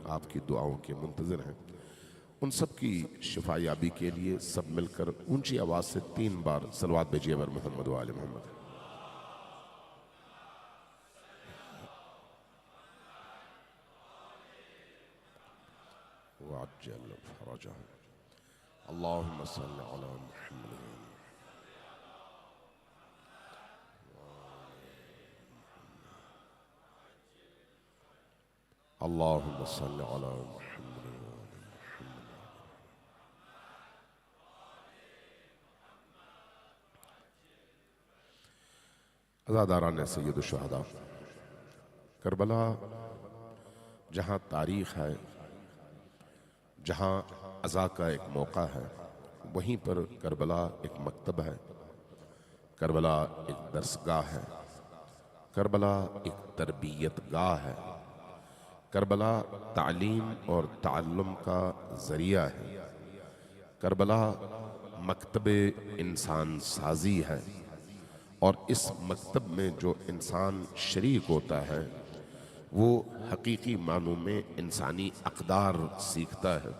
آپ کی دعاؤں کے منتظر ہیں، ان سب کی شفا یابی کے لیے سب مل کر اونچی آواز سے 3 بار صلوات بھیجیے بر محمد و آل محمد۔ وعجل فرجهم اللهم صل على محمد اللهم صل على محمد عزاداران سید الشہداء، کربلا جہاں تاریخ ہے، جہاں عزا کا ایک موقع ہے، وہیں پر کربلا ایک مکتب ہے، کربلا ایک درسگاہ ہے، کربلا ایک تربیت گاہ ہے، کربلا تعلیم اور تعلم کا ذریعہ ہے، کربلا مکتب انسان سازی ہے، اور اس مکتب میں جو انسان شریک ہوتا ہے وہ حقیقی معنوں میں انسانی اقدار سیکھتا ہے،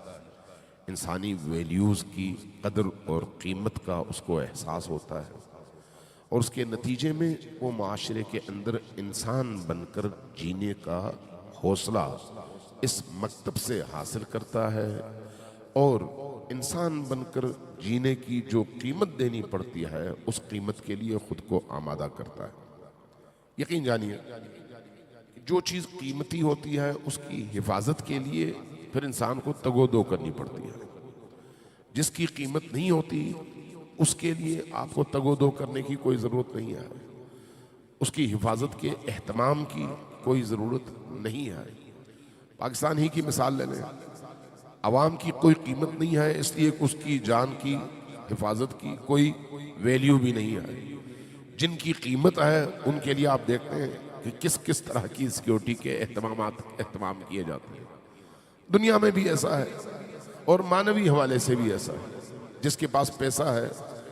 انسانی ویلیوز کی قدر اور قیمت کا اس کو احساس ہوتا ہے، اور اس کے نتیجے میں وہ معاشرے کے اندر انسان بن کر جینے کا حوصلہ اس مکتب سے حاصل کرتا ہے، اور انسان بن کر جینے کی جو قیمت دینی پڑتی ہے اس قیمت کے لیے خود کو آمادہ کرتا ہے۔ یقین جانیے جو چیز قیمتی ہوتی ہے اس کی حفاظت کے لیے پھر انسان کو تگ و دو کرنی پڑتی ہے، جس کی قیمت نہیں ہوتی اس کے لیے آپ کو تگ و دو کرنے کی کوئی ضرورت نہیں ہے، اس کی حفاظت کے اہتمام کی کوئی ضرورت نہیں ہے۔ پاکستان ہی کی مثال لے لیں، عوام کی کوئی قیمت نہیں ہے اس لیے کہ اس کی جان کی حفاظت کی کوئی ویلیو بھی نہیں ہے، جن کی قیمت ہے ان کے لیے آپ دیکھتے ہیں کہ کس کس طرح کی سیکیورٹی کے اہتمام کیے جاتے ہیں۔ دنیا میں بھی ایسا ہے اور معنوی حوالے سے بھی ایسا ہے، جس کے پاس پیسہ ہے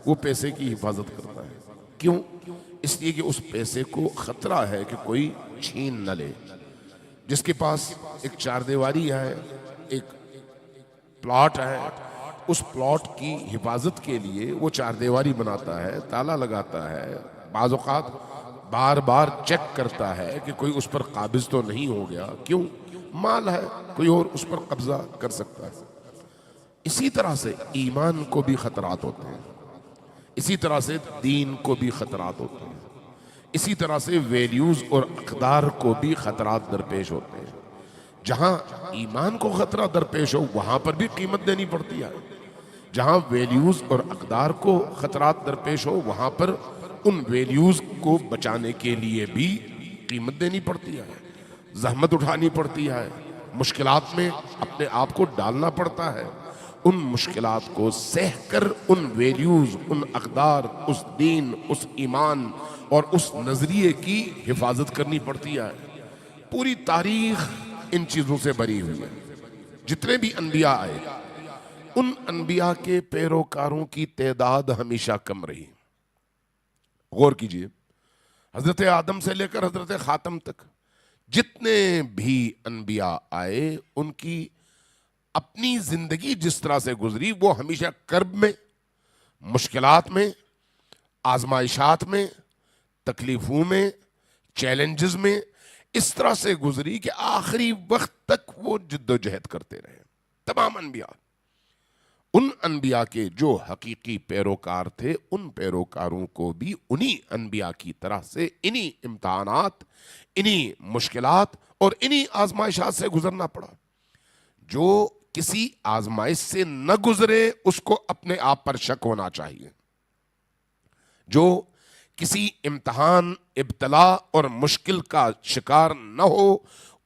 وہ پیسے کی حفاظت کرتا ہے، کیوں؟ اس لیے کہ اس پیسے کو خطرہ ہے کہ کوئی چھین نہ لے۔ جس کے پاس ایک چار دیواری ہے، ایک پلاٹ ہے، اس پلاٹ کی حفاظت کے لیے وہ چار دیواری بناتا ہے، تالا لگاتا ہے، بعض اوقات بار بار چیک کرتا ہے کہ کوئی اس پر قابض تو نہیں ہو گیا، کیوں؟ مال ہے، کوئی اور اس پر قبضہ کر سکتا ہے۔ اسی طرح سے ایمان کو بھی خطرات ہوتے ہیں، اسی طرح سے دین کو بھی خطرات ہوتے ہیں، اسی طرح سے ویلیوز اور اقدار کو بھی خطرات درپیش ہوتے ہیں۔ جہاں ایمان کو خطرہ درپیش ہو وہاں پر بھی قیمت دینی پڑتی ہے، جہاں ویلیوز اور اقدار کو خطرات درپیش ہو وہاں پر ان ویلیوز کو بچانے کے لیے بھی قیمت دینی پڑتی ہے، زحمت اٹھانی پڑتی ہے، مشکلات میں اپنے آپ کو ڈالنا پڑتا ہے، ان مشکلات کو سہ کر ان ویلیوز، ان اقدار، اس دین، اس ایمان اور اس نظریے کی حفاظت کرنی پڑتی ہے۔ پوری تاریخ ان چیزوں سے بری ہوئی ہے۔ جتنے بھی انبیاء آئے ان انبیاء کے پیروکاروں کی تعداد ہمیشہ کم رہی۔ غور کیجئے، حضرت آدم سے لے کر حضرت خاتم تک جتنے بھی انبیاء آئے ان کی اپنی زندگی جس طرح سے گزری وہ ہمیشہ کرب میں، مشکلات میں، آزمائشات میں، تکلیفوں میں، چیلنجز میں اس طرح سے گزری کہ آخری وقت تک وہ جد و جہد کرتے رہے۔ تمام انبیاء، ان انبیاء کے جو حقیقی پیروکار تھے ان پیروکاروں کو بھی انہی انبیاء کی طرح سے انہی امتحانات، انہی مشکلات اور انہی آزمائشات سے گزرنا پڑا۔ جو کسی آزمائش سے نہ گزرے اس کو اپنے آپ پر شک ہونا چاہیے، جو کسی امتحان، ابتلا اور مشکل کا شکار نہ ہو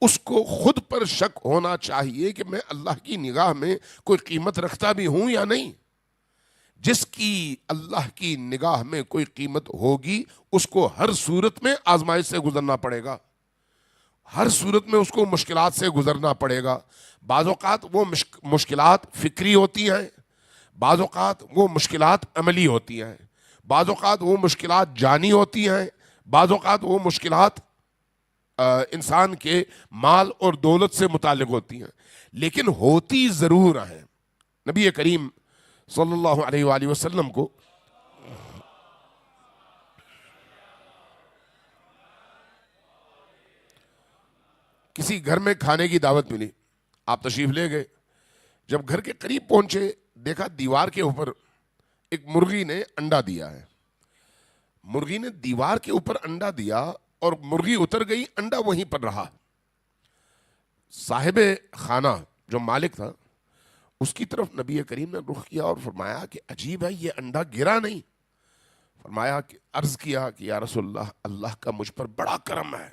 اس کو خود پر شک ہونا چاہیے کہ میں اللہ کی نگاہ میں کوئی قیمت رکھتا بھی ہوں یا نہیں۔ جس کی اللہ کی نگاہ میں کوئی قیمت ہوگی اس کو ہر صورت میں آزمائش سے گزرنا پڑے گا، ہر صورت میں اس کو مشکلات سے گزرنا پڑے گا۔ بعض اوقات وہ مشکلات فکری ہوتی ہیں، بعض اوقات وہ مشکلات عملی ہوتی ہیں، بعض اوقات وہ مشکلات جانی ہوتی ہیں، بعض اوقات وہ مشکلات انسان کے مال اور دولت سے متعلق ہوتی ہیں، لیکن ہوتی ضرور ہیں۔ نبی کریم صلی اللہ علیہ وآلہ وسلم کو کسی گھر میں کھانے کی دعوت ملی، آپ تشریف لے گئے، جب گھر کے قریب پہنچے دیکھا دیوار کے اوپر ایک مرغی نے انڈا دیا ہے۔ مرغی نے دیوار کے اوپر انڈا دیا اور مرغی اتر گئی، انڈا وہیں پر رہا۔ صاحب خانہ جو مالک تھا اس کی طرف نبی کریم نے رخ کیا اور فرمایا کہ عجیب ہے، یہ انڈا گرا نہیں۔ فرمایا کہ عرض کیا کہ یا رسول اللہ، اللہ کا مجھ پر بڑا کرم ہے،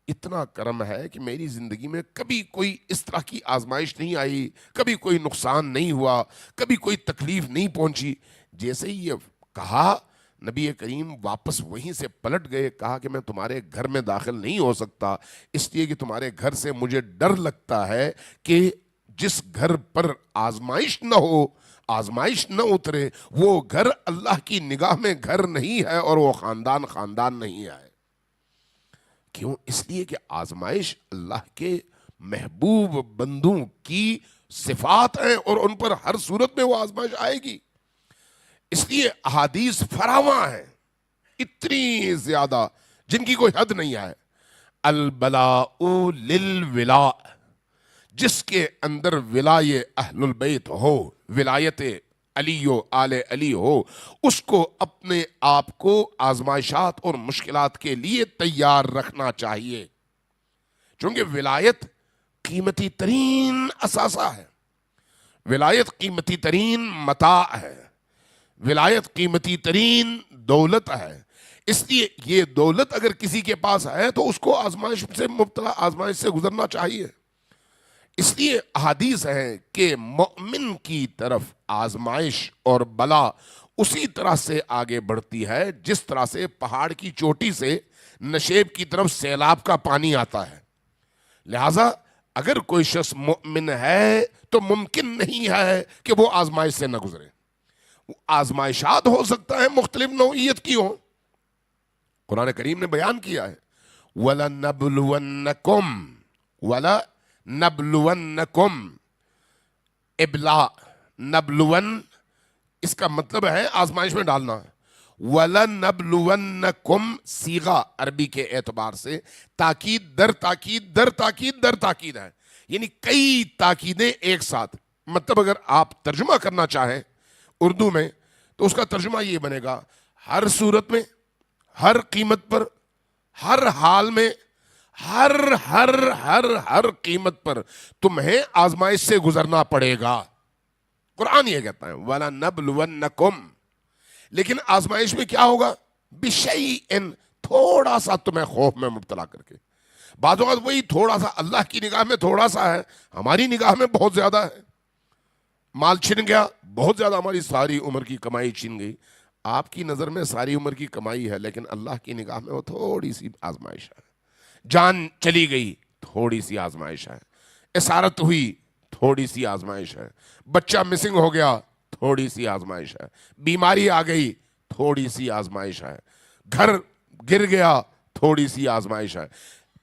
اتنا کرم ہے کہ میری زندگی میں کبھی کوئی اس طرح کی آزمائش نہیں آئی، کبھی کوئی نقصان نہیں ہوا، کبھی کوئی تکلیف نہیں پہنچی۔ جیسے ہی یہ کہا نبی کریم واپس وہیں سے پلٹ گئے، کہا کہ میں تمہارے گھر میں داخل نہیں ہو سکتا، اس لیے کہ تمہارے گھر سے مجھے ڈر لگتا ہے کہ جس گھر پر آزمائش نہ ہو، آزمائش نہ اترے، وہ گھر اللہ کی نگاہ میں گھر نہیں ہے اور وہ خاندان خاندان نہیں ہے۔ کیوں؟ اس لیے کہ آزمائش اللہ کے محبوب بندوں کی صفات ہیں اور ان پر ہر صورت میں وہ آزمائش آئے گی۔ اس لیے احادیث فراواں ہیں، اتنی زیادہ جن کی کوئی حد نہیں ہے۔ البلاء للولاء، جس کے اندر ولائے اہل البیت ہو، ولایت علی و آل علی ہو، اس کو اپنے آپ کو آزمائشات اور مشکلات کے لیے تیار رکھنا چاہیے، چونکہ ولایت قیمتی ترین اثاثہ ہے، ولایت قیمتی ترین متاع ہے، ولایت قیمتی ترین دولت ہے۔ اس لیے یہ دولت اگر کسی کے پاس ہے تو اس کو آزمائش سے مبتلا، آزمائش سے گزرنا چاہیے۔ اس لیے احادیث ہیں کہ مومن کی طرف آزمائش اور بلا اسی طرح سے آگے بڑھتی ہے جس طرح سے پہاڑ کی چوٹی سے نشیب کی طرف سیلاب کا پانی آتا ہے۔ لہذا اگر کوئی شخص مومن ہے تو ممکن نہیں ہے کہ وہ آزمائش سے نہ گزرے۔ آزمائشات ہو سکتا ہے مختلف نوعیت کی ہوں، قرآن کریم نے بیان کیا ہے وَلَنَبْلُوَنَّكُمْ ابلاء، نبلون اس کا مطلب ہے آزمائش میں ڈالنا۔ وَلَنَبْلُوَنَّكُمْ صیغہ عربی کے اعتبار سے تاکید در تاکید در تاکید در تاکید ہے، یعنی کئی تاکیدیں ایک ساتھ۔ مطلب اگر آپ ترجمہ کرنا چاہیں اردو میں تو اس کا ترجمہ یہ بنے گا، ہر صورت میں، ہر قیمت پر، ہر حال میں، ہر ہر ہر ہر قیمت پر تمہیں آزمائش سے گزرنا پڑے گا۔ قرآن یہ کہتا ہے وَلَنَبْلُوَنَّكُمْ، لیکن آزمائش میں کیا ہوگا؟ بِشَيْءٍ، تھوڑا سا تمہیں خوف میں مبتلا کر کے۔ بعض اوقات وہی تھوڑا سا اللہ کی نگاہ میں تھوڑا سا ہے، ہماری نگاہ میں بہت زیادہ ہے۔ مال چھن گیا، بہت زیادہ، ہماری ساری عمر کی کمائی چھن گئی۔ آپ کی نظر میں ساری عمر کی کمائی ہے، لیکن اللہ کی نگاہ میں وہ تھوڑی سی آزمائش ہے۔ جان چلی گئی، تھوڑی سی آزمائش ہے۔ اسارت ہوئی، تھوڑی سی آزمائش ہے۔ بچہ مسنگ ہو گیا، تھوڑی سی آزمائش ہے۔ بیماری آ گئی، تھوڑی سی آزمائش ہے۔ گھر گر گیا، تھوڑی سی آزمائش ہے۔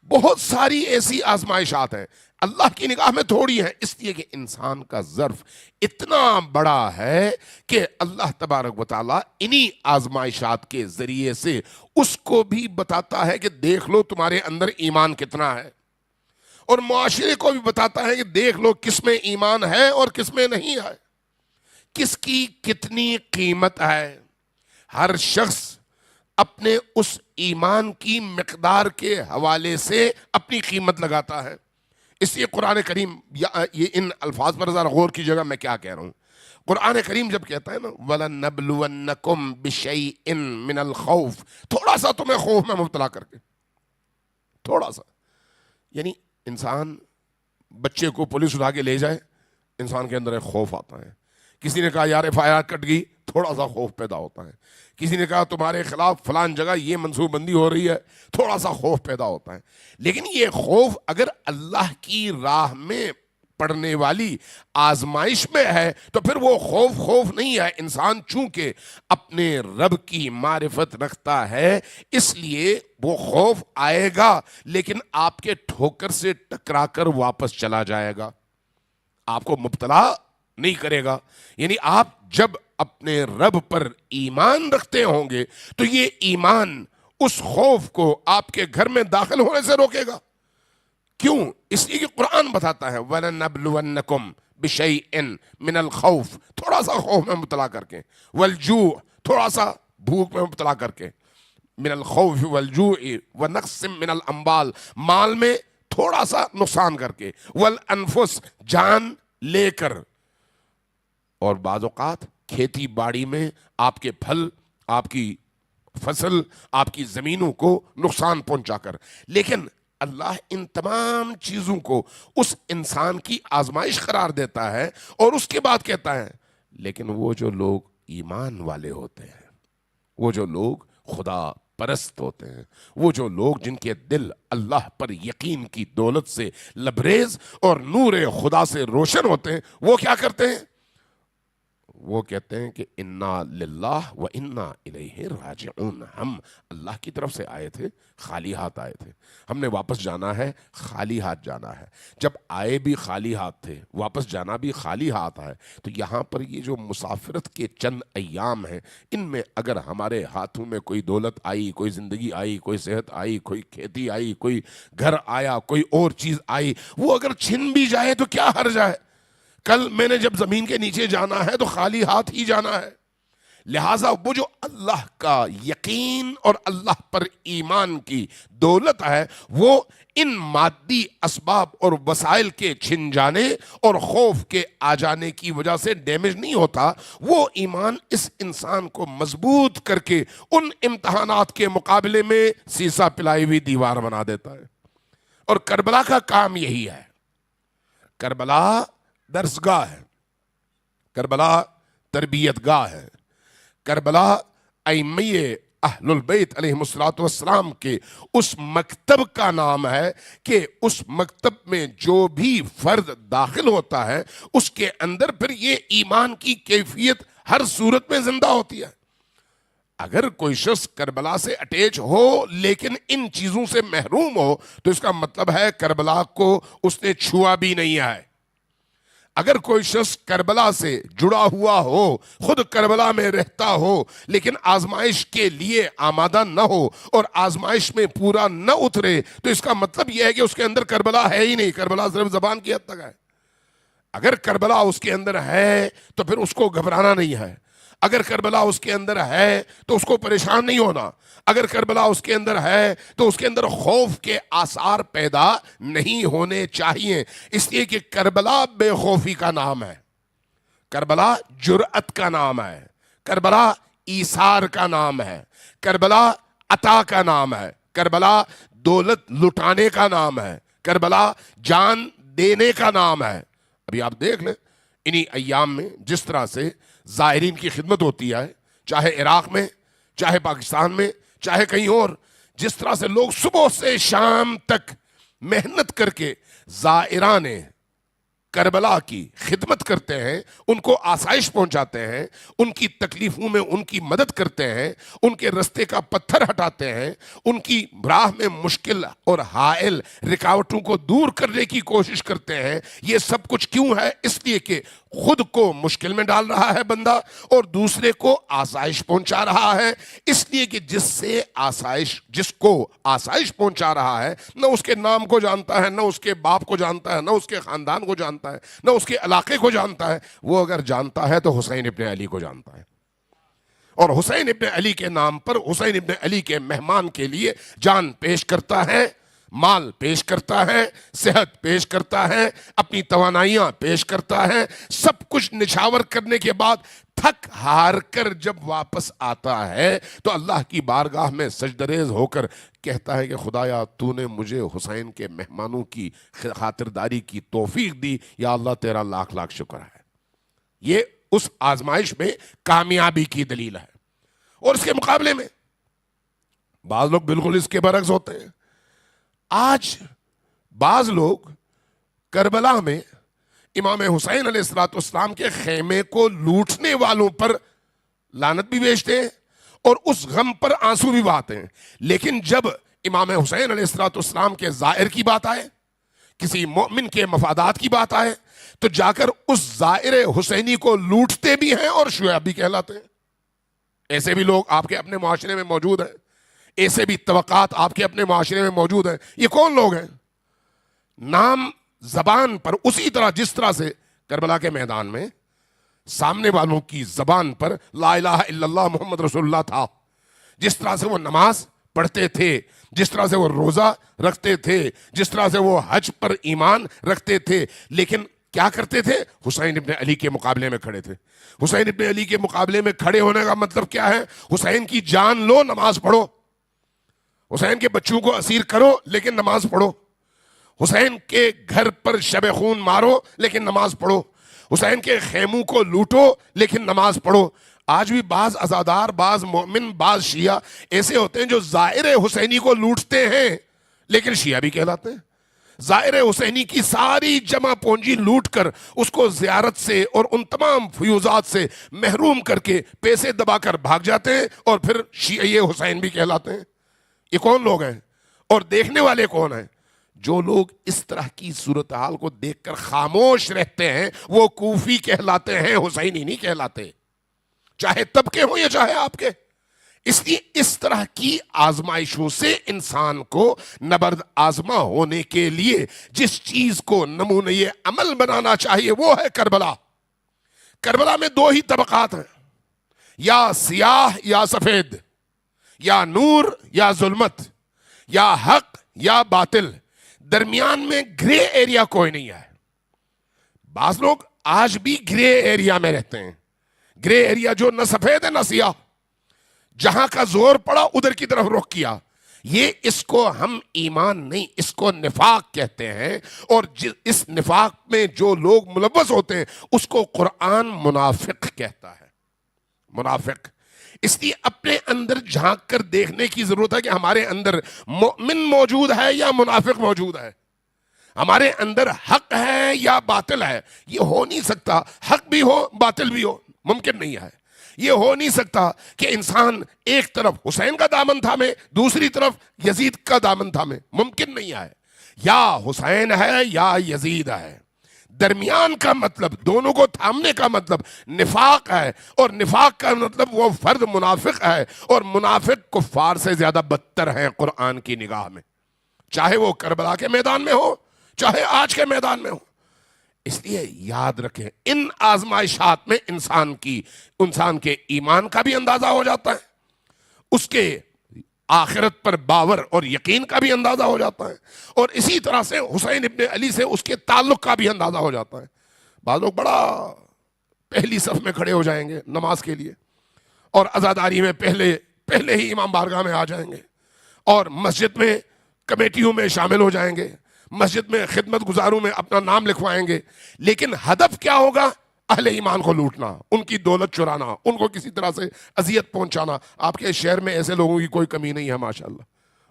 بہت ساری ایسی آزمائشات ہیں، اللہ کی نگاہ میں تھوڑی ہیں، اس لیے کہ انسان کا ظرف اتنا بڑا ہے کہ اللہ تبارک و تعالیٰ انہی آزمائشات کے ذریعے سے اس کو بھی بتاتا ہے کہ دیکھ لو تمہارے اندر ایمان کتنا ہے، اور معاشرے کو بھی بتاتا ہے کہ دیکھ لو کس میں ایمان ہے اور کس میں نہیں ہے، کس کی کتنی قیمت ہے۔ ہر شخص اپنے اس ایمان کی مقدار کے حوالے سے اپنی قیمت لگاتا ہے۔ اس لیے قرآن کریم، یہ ان الفاظ پر ذرا غور کیجیے گا میں کیا کہہ رہا ہوں۔ قرآن کریم جب کہتا ہے نا وَلَنَبْلُوَنَّكُمْ بِشَيْءٍ مِّنَ الْخَوْفِ، تھوڑا سا تمہیں خوف میں مبتلا کر کے، تھوڑا سا، یعنی انسان بچے کو پولیس اٹھا کے لے جائے، انسان کے اندر ایک خوف آتا ہے۔ کسی نے کہا یار FIR کٹ گئی، تھوڑا سا خوف پیدا ہوتا ہے۔ کسی نے کہا تمہارے خلاف فلان جگہ یہ منصوبہ بندی ہو رہی ہے، تھوڑا سا خوف پیدا ہوتا ہے۔ لیکن یہ خوف اگر اللہ کی راہ میں پڑنے والی آزمائش میں ہے تو پھر وہ خوف نہیں ہے. انسان چونکہ اپنے رب کی معرفت رکھتا ہے اس لیے وہ خوف آئے گا لیکن آپ کے ٹھوکر سے ٹکرا کر واپس چلا جائے گا, آپ کو مبتلا نہیں کرے گا. یعنی آپ جب اپنے رب پر ایمان رکھتے ہوں گے تو یہ ایمان اس خوف کو آپ کے گھر میں داخل ہونے سے روکے گا. کیوں؟ اس لیے کہ قرآن بتاتا ہے وَلَنَبْلُوَنَّكُمْ بِشَيْءٍ مِّنَ الْخَوْفِ, تھوڑا سا خوف میں مبتلا کر کے, وَالْجُوعِ, تھوڑا سا بھوک میں مبتلا کر کے, من الخوف والجوع ونقص من الاموال, مال میں تھوڑا سا نقصان کر کے, والانفس, جان لے کر, اور بعض اوقات کھیتی باڑی میں آپ کے پھل, آپ کی فصل, آپ کی زمینوں کو نقصان پہنچا کر. لیکن اللہ ان تمام چیزوں کو اس انسان کی آزمائش قرار دیتا ہے اور اس کے بعد کہتا ہے لیکن وہ جو لوگ ایمان والے ہوتے ہیں, وہ جو لوگ خدا پرست ہوتے ہیں, وہ جو لوگ جن کے دل اللہ پر یقین کی دولت سے لبریز اور نور خدا سے روشن ہوتے ہیں, وہ کیا کرتے ہیں؟ وہ کہتے ہیں کہ انا للہ و انا الیہ راجعون, ہم اللہ کی طرف سے آئے تھے, خالی ہاتھ آئے تھے, ہم نے واپس جانا ہے, خالی ہاتھ جانا ہے. جب آئے بھی خالی ہاتھ تھے, واپس جانا بھی خالی ہاتھ ہے. تو یہاں پر یہ جو مسافرت کے چند ایام ہیں, ان میں اگر ہمارے ہاتھوں میں کوئی دولت آئی, کوئی زندگی آئی, کوئی صحت آئی, کوئی کھیتی آئی, کوئی گھر آیا, کوئی اور چیز آئی, وہ اگر چھن بھی جائے تو کیا حرج ہے؟ کل میں نے جب زمین کے نیچے جانا ہے تو خالی ہاتھ ہی جانا ہے. لہٰذا وہ جو اللہ کا یقین اور اللہ پر ایمان کی دولت ہے وہ ان مادی اسباب اور وسائل کے چھن جانے اور خوف کے آ جانے کی وجہ سے ڈیمیج نہیں ہوتا. وہ ایمان اس انسان کو مضبوط کر کے ان امتحانات کے مقابلے میں سیسا پلائی ہوئی دیوار بنا دیتا ہے. اور کربلا کا کام یہی ہے. کربلا درسگاہ ہے, کربلا تربیت گاہ ہے, کربلا ائمہ اہل البیت علیہ السلام کے اس مکتب کا نام ہے کہ اس مکتب میں جو بھی فرد داخل ہوتا ہے اس کے اندر پھر یہ ایمان کی کیفیت ہر صورت میں زندہ ہوتی ہے. اگر کوئی شخص کربلا سے اٹیچ ہو لیکن ان چیزوں سے محروم ہو تو اس کا مطلب ہے کربلا کو اس نے چھوا بھی نہیں ہے. اگر کوئی شخص کربلا سے جڑا ہوا ہو, خود کربلا میں رہتا ہو لیکن آزمائش کے لیے آمادہ نہ ہو اور آزمائش میں پورا نہ اترے تو اس کا مطلب یہ ہے کہ اس کے اندر کربلا ہے ہی نہیں, کربلا صرف زبان کی حد تک ہے. اگر کربلا اس کے اندر ہے تو پھر اس کو گھبرانا نہیں ہے, اگر کربلا اس کے اندر ہے تو اس کو پریشان نہیں ہونا, اگر کربلا اس کے اندر ہے تو اس کے اندر خوف کے آثار پیدا نہیں ہونے چاہیے. اس لیے کہ کربلا بے خوفی کا نام ہے, کربلا جرأت کا نام ہے, کربلا ایثار کا نام ہے, کربلا عطا کا نام ہے, کربلا دولت لٹانے کا نام ہے, کربلا جان دینے کا نام ہے. ابھی آپ دیکھ لیں انہی ایام میں جس طرح سے زائرین کی خدمت ہوتی ہے, چاہے عراق میں, چاہے پاکستان میں, چاہے کہیں اور, جس طرح سے لوگ صبح سے شام تک محنت کر کے زائران کربلا کی خدمت کرتے ہیں, ان کو آسائش پہنچاتے ہیں, ان کی تکلیفوں میں ان کی مدد کرتے ہیں, ان کے رستے کا پتھر ہٹاتے ہیں, ان کی راہ میں مشکل اور حائل رکاوٹوں کو دور کرنے کی کوشش کرتے ہیں. یہ سب کچھ کیوں ہے؟ اس لیے کہ خود کو مشکل میں ڈال رہا ہے بندہ اور دوسرے کو آسائش پہنچا رہا ہے. اس لیے کہ جس کو آسائش پہنچا رہا ہے نہ اس کے نام کو جانتا ہے, نہ اس کے باپ کو جانتا ہے, نہ اس کے خاندان کو جانتا ہے, نہ اس کے علاقے کو جانتا ہے. وہ اگر جانتا ہے تو حسین ابن علی کو جانتا ہے, اور حسین ابن علی کے نام پر حسین ابن علی کے مہمان کے لیے جان پیش کرتا ہے, مال پیش کرتا ہے, صحت پیش کرتا ہے, اپنی توانائیاں پیش کرتا ہے. سب کچھ نچھاور کرنے کے بعد تھک ہار کر جب واپس آتا ہے تو اللہ کی بارگاہ میں سجدریز ہو کر کہتا ہے کہ خدایا تو نے مجھے حسین کے مہمانوں کی خاطرداری کی توفیق دی, یا اللہ تیرا لاکھ لاکھ شکر ہے. یہ اس آزمائش میں کامیابی کی دلیل ہے. اور اس کے مقابلے میں بعض لوگ بالکل اس کے برعکس ہوتے ہیں. آج بعض لوگ کربلا میں امام حسین علیہ السلام کے خیمے کو لوٹنے والوں پر لعنت بھی بھیجتے ہیں اور اس غم پر آنسو بھی بہاتے ہیں، لیکن جب امام حسین علیہ السلام کے زائر کی بات آئے، کسی مومن کے مفادات کی بات آئے، تو جا کر اس زائر حسینی کو لوٹتے بھی ہیں اور شیعہ بھی کہلاتے ہیں۔ ایسے بھی لوگ آپ کے اپنے معاشرے میں موجود ہیں، ایسے بھی طبقات آپ کے اپنے معاشرے میں موجود ہیں۔ یہ کون لوگ ہیں؟ نام زبان پر، اسی طرح جس طرح سے کربلا کے میدان میں سامنے والوں کی زبان پر لا الہ الا اللہ محمد رسول اللہ تھا، جس طرح سے وہ نماز پڑھتے تھے، جس طرح سے وہ روزہ رکھتے تھے، جس طرح سے وہ حج پر ایمان رکھتے تھے، لیکن کیا کرتے تھے؟ حسین ابن علی کے مقابلے میں کھڑے تھے۔ حسین ابن علی کے مقابلے میں کھڑے ہونے کا مطلب کیا ہے؟ حسین کی جان لو، نماز پڑھو۔ حسین کے بچوں کو اسیر کرو لیکن نماز پڑھو۔ حسین کے گھر پر شب خون مارو لیکن نماز پڑھو۔ حسین کے خیموں کو لوٹو لیکن نماز پڑھو۔ آج بھی بعض عزادار، بعض مومن، بعض شیعہ ایسے ہوتے ہیں جو زائر حسینی کو لوٹتے ہیں لیکن شیعہ بھی کہلاتے ہیں۔ زائر حسینی کی ساری جمع پونجی لوٹ کر اس کو زیارت سے اور ان تمام فیوزات سے محروم کر کے پیسے دبا کر بھاگ جاتے ہیں اور پھر شیعہ حسین بھی کہلاتے ہیں۔ یہ کون لوگ ہیں؟ اور دیکھنے والے کون ہیں؟ جو لوگ اس طرح کی صورتحال کو دیکھ کر خاموش رہتے ہیں وہ کوفی کہلاتے ہیں، حسینی نہیں کہلاتے، چاہے طبقے ہوں یا چاہے آپ کے۔ اس لیے اس طرح کی آزمائشوں سے انسان کو نبرد آزما ہونے کے لیے جس چیز کو نمونہ عمل بنانا چاہیے وہ ہے کربلا۔ کربلا میں دو ہی طبقات ہیں، یا سیاہ یا سفید، یا نور یا ظلمت، یا حق یا باطل، درمیان میں گرے ایریا کوئی نہیں ہے۔ بعض لوگ آج بھی گرے ایریا میں رہتے ہیں، گرے ایریا جو نہ سفید ہے نہ سیاہ، جہاں کا زور پڑا ادھر کی طرف رخ کیا۔ یہ اس کو ہم ایمان نہیں، اس کو نفاق کہتے ہیں، اور اس نفاق میں جو لوگ ملوث ہوتے ہیں اس کو قرآن منافق کہتا ہے۔ منافق۔ اس لیے اپنے اندر جھانک کر دیکھنے کی ضرورت ہے کہ ہمارے اندر مومن موجود ہے یا منافق موجود ہے، ہمارے اندر حق ہے یا باطل ہے۔ یہ ہو نہیں سکتا حق بھی ہو باطل بھی ہو، ممکن نہیں ہے۔ یہ ہو نہیں سکتا کہ انسان ایک طرف حسین کا دامن تھامے دوسری طرف یزید کا دامن تھامے، ممکن نہیں ہے۔ یا حسین ہے یا یزید ہے، درمیان کا مطلب، دونوں کو تھامنے کا مطلب نفاق ہے، اور نفاق کا مطلب وہ فرد منافق ہے، اور منافق کفار سے زیادہ بدتر ہیں قرآن کی نگاہ میں، چاہے وہ کربلا کے میدان میں ہو چاہے آج کے میدان میں ہو۔ اس لیے یاد رکھیں ان آزمائشات میں انسان کے ایمان کا بھی اندازہ ہو جاتا ہے، اس کے آخرت پر باور اور یقین کا بھی اندازہ ہو جاتا ہے، اور اسی طرح سے حسین ابن علی سے اس کے تعلق کا بھی اندازہ ہو جاتا ہے۔ بعض لوگ بڑا پہلی صف میں کھڑے ہو جائیں گے نماز کے لیے، اور عزاداری میں پہلے ہی امام بارگاہ میں آ جائیں گے، اور مسجد میں کمیٹیوں میں شامل ہو جائیں گے، مسجد میں خدمت گزاروں میں اپنا نام لکھوائیں گے، لیکن ہدف کیا ہوگا؟ اہل ایمان کو لوٹنا، ان کی دولت چرانا، ان کو کسی طرح سے اذیت پہنچانا۔ آپ کے شہر میں ایسے لوگوں کی کوئی کمی نہیں ہے ماشاءاللہ،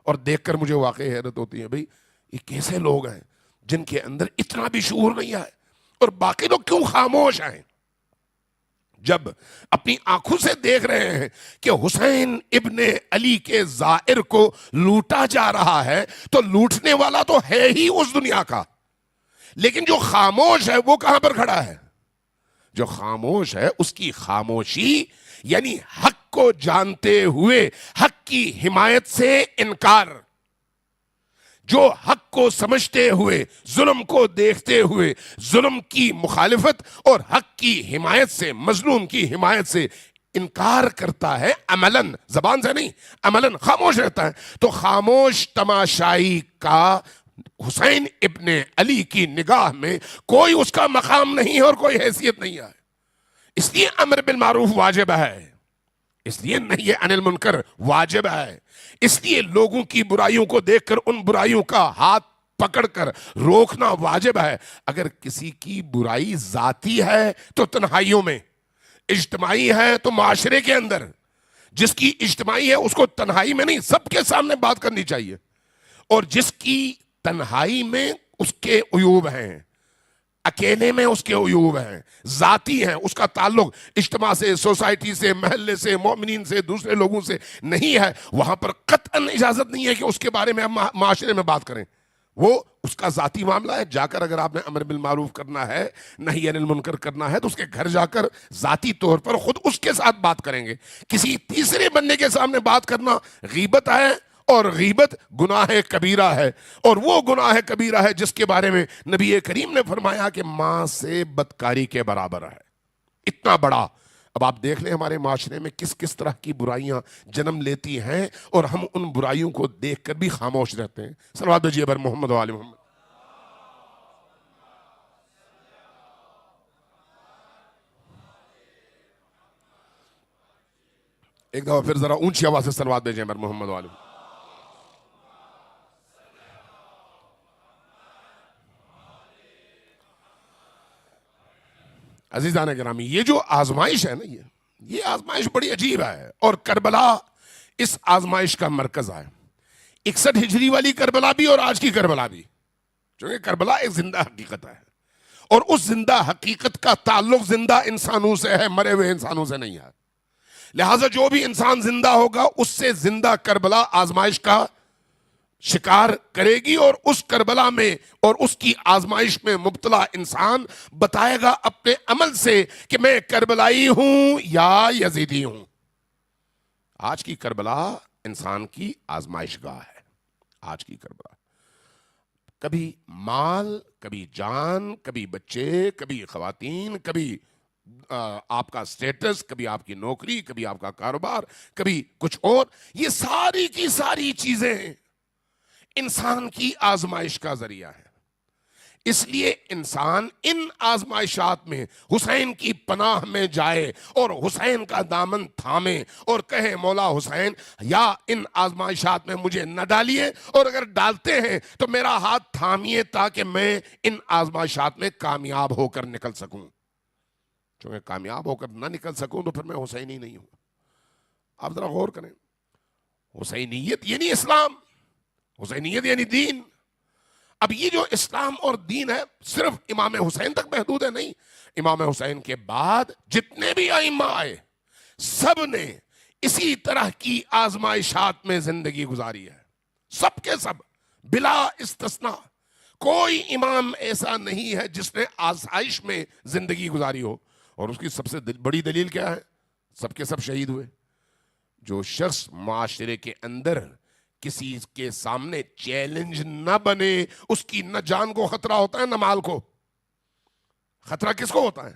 اور دیکھ کر مجھے واقعی حیرت ہوتی ہے، بھئی یہ کیسے لوگ ہیں جن کے اندر اتنا بھی شعور نہیں ہے، اور باقی لوگ کیوں خاموش ہیں؟ جب اپنی آنکھوں سے دیکھ رہے ہیں کہ حسین ابن علی کے زائر کو لوٹا جا رہا ہے، تو لوٹنے والا تو ہے ہی اس دنیا کا، لیکن جو خاموش ہے وہ کہاں پر کھڑا ہے؟ جو خاموش ہے اس کی خاموشی یعنی حق کو جانتے ہوئے حق کی حمایت سے انکار، جو حق کو سمجھتے ہوئے ظلم کو دیکھتے ہوئے ظلم کی مخالفت اور حق کی حمایت سے، مظلوم کی حمایت سے انکار کرتا ہے، عملاً، زبان سے نہیں، عملاً خاموش رہتا ہے، تو خاموش تماشائی کا حسین ابن علی کی نگاہ میں کوئی اس کا مقام نہیں اور کوئی حیثیت نہیں ہے۔ اس لیے امر بالمعروف واجب ہے، اس لیے نہی عن المنکر واجب ہے، اس لیے لوگوں کی برائیوں کو دیکھ کر ان برائیوں کا ہاتھ پکڑ کر روکنا واجب ہے۔ اگر کسی کی برائی ذاتی ہے تو تنہائیوں میں، اجتماعی ہے تو معاشرے کے اندر، جس کی اجتماعی ہے اس کو تنہائی میں نہیں سب کے سامنے بات کرنی چاہیے، اور جس کی تنہائی میں اس کے عیوب ہیں، اکیلے میں اس کے عیوب ہیں، ذاتی ہیں، اس کا تعلق اجتماع سے، سوسائٹی سے، محلے سے، مومنین سے، دوسرے لوگوں سے نہیں ہے، وہاں پر قطعاً اجازت نہیں ہے کہ اس کے بارے میں ہم معاشرے میں بات کریں. وہ اس کا ذاتی معاملہ ہے. جا کر اگر آپ نے امر بالمعروف کرنا ہے، نہی عن المنکر کرنا ہے، تو اس کے گھر جا کر ذاتی طور پر خود اس کے ساتھ بات کریں گے. کسی تیسرے بندے کے سامنے بات کرنا غیبت ہے، اور غیبت گناہ کبیرہ ہے، اور وہ گناہ کبیرہ ہے جس کے بارے میں نبی کریم نے فرمایا کہ ماں سے بدکاری کے برابر ہے. اتنا بڑا. اب آپ دیکھ لیں ہمارے معاشرے میں کس کس طرح کی برائیاں جنم لیتی ہیں، اور ہم ان برائیوں کو دیکھ کر بھی خاموش رہتے ہیں. صلوات بھیجیے بر محمد و آل محمد. ایک دفعہ پھر ذرا اونچی آواز سے صلوات بھیجیں بر محمد و آل محمد. عزیزان گرامی، یہ جو آزمائش ہے نا، یہ آزمائش بڑی عجیب ہے، اور کربلا اس آزمائش کا مرکز ہے. 61 ہجری والی کربلا بھی اور آج کی کربلا بھی، چونکہ کربلا ایک زندہ حقیقت ہے، اور اس زندہ حقیقت کا تعلق زندہ انسانوں سے ہے، مرے ہوئے انسانوں سے نہیں ہے. لہٰذا جو بھی انسان زندہ ہوگا اس سے زندہ کربلا آزمائش کا شکار کرے گی، اور اس کربلا میں اور اس کی آزمائش میں مبتلا انسان بتائے گا اپنے عمل سے کہ میں کربلائی ہوں یا یزیدی ہوں. آج کی کربلا انسان کی آزمائش گاہ ہے. آج کی کربلا کبھی مال، کبھی جان، کبھی بچے، کبھی خواتین، کبھی آپ کا سٹیٹس، کبھی آپ کی نوکری، کبھی آپ کا کاروبار، کبھی کچھ اور. یہ ساری کی ساری چیزیں انسان کی آزمائش کا ذریعہ ہے. اس لیے انسان ان آزمائشات میں حسین کی پناہ میں جائے اور حسین کا دامن تھامے اور کہے مولا حسین یا ان آزمائشات میں مجھے نہ ڈالیے، اور اگر ڈالتے ہیں تو میرا ہاتھ تھامیے تاکہ میں ان آزمائشات میں کامیاب ہو کر نکل سکوں. چونکہ کامیاب ہو کر نہ نکل سکوں تو پھر میں حسینی نہیں ہوں. آپ ذرا غور کریں، حسینیت یعنی اسلام، حسینیت یعنی دین. اب یہ جو اسلام اور دین ہے صرف امام حسین تک محدود ہے؟ نہیں. امام حسین کے بعد جتنے بھی ائمہ آئے سب نے اسی طرح کی آزمائشات میں زندگی گزاری ہے. سب کے سب بلا استثناء کوئی امام ایسا نہیں ہے جس نے آزمائش میں زندگی گزاری ہو. اور اس کی سب سے بڑی دلیل کیا ہے؟ سب کے سب شہید ہوئے. جو شخص معاشرے کے اندر کسی کے سامنے چیلنج نہ بنے، اس کی نہ جان کو خطرہ ہوتا ہے نہ مال کو. خطرہ کس کو ہوتا ہے؟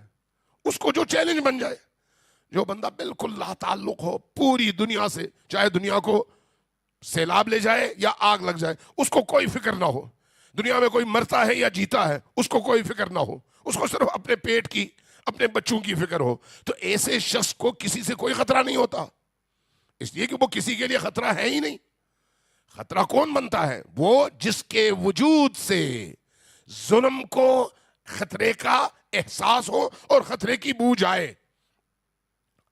اس کو جو چیلنج بن جائے. جو بندہ بالکل لا تعلق ہو پوری دنیا سے، چاہے دنیا کو سیلاب لے جائے یا آگ لگ جائے، اس کو کوئی فکر نہ ہو. دنیا میں کوئی مرتا ہے یا جیتا ہے اس کو کوئی فکر نہ ہو، اس کو صرف اپنے پیٹ کی، اپنے بچوں کی فکر ہو. تو ایسے شخص کو کسی سے کوئی خطرہ نہیں ہوتا، اس لیے کہ وہ کسی کے لیے خطرہ ہے ہی نہیں. خطرہ کون بنتا ہے؟ وہ جس کے وجود سے ظلم کو خطرے کا احساس ہو اور خطرے کی بو جائے.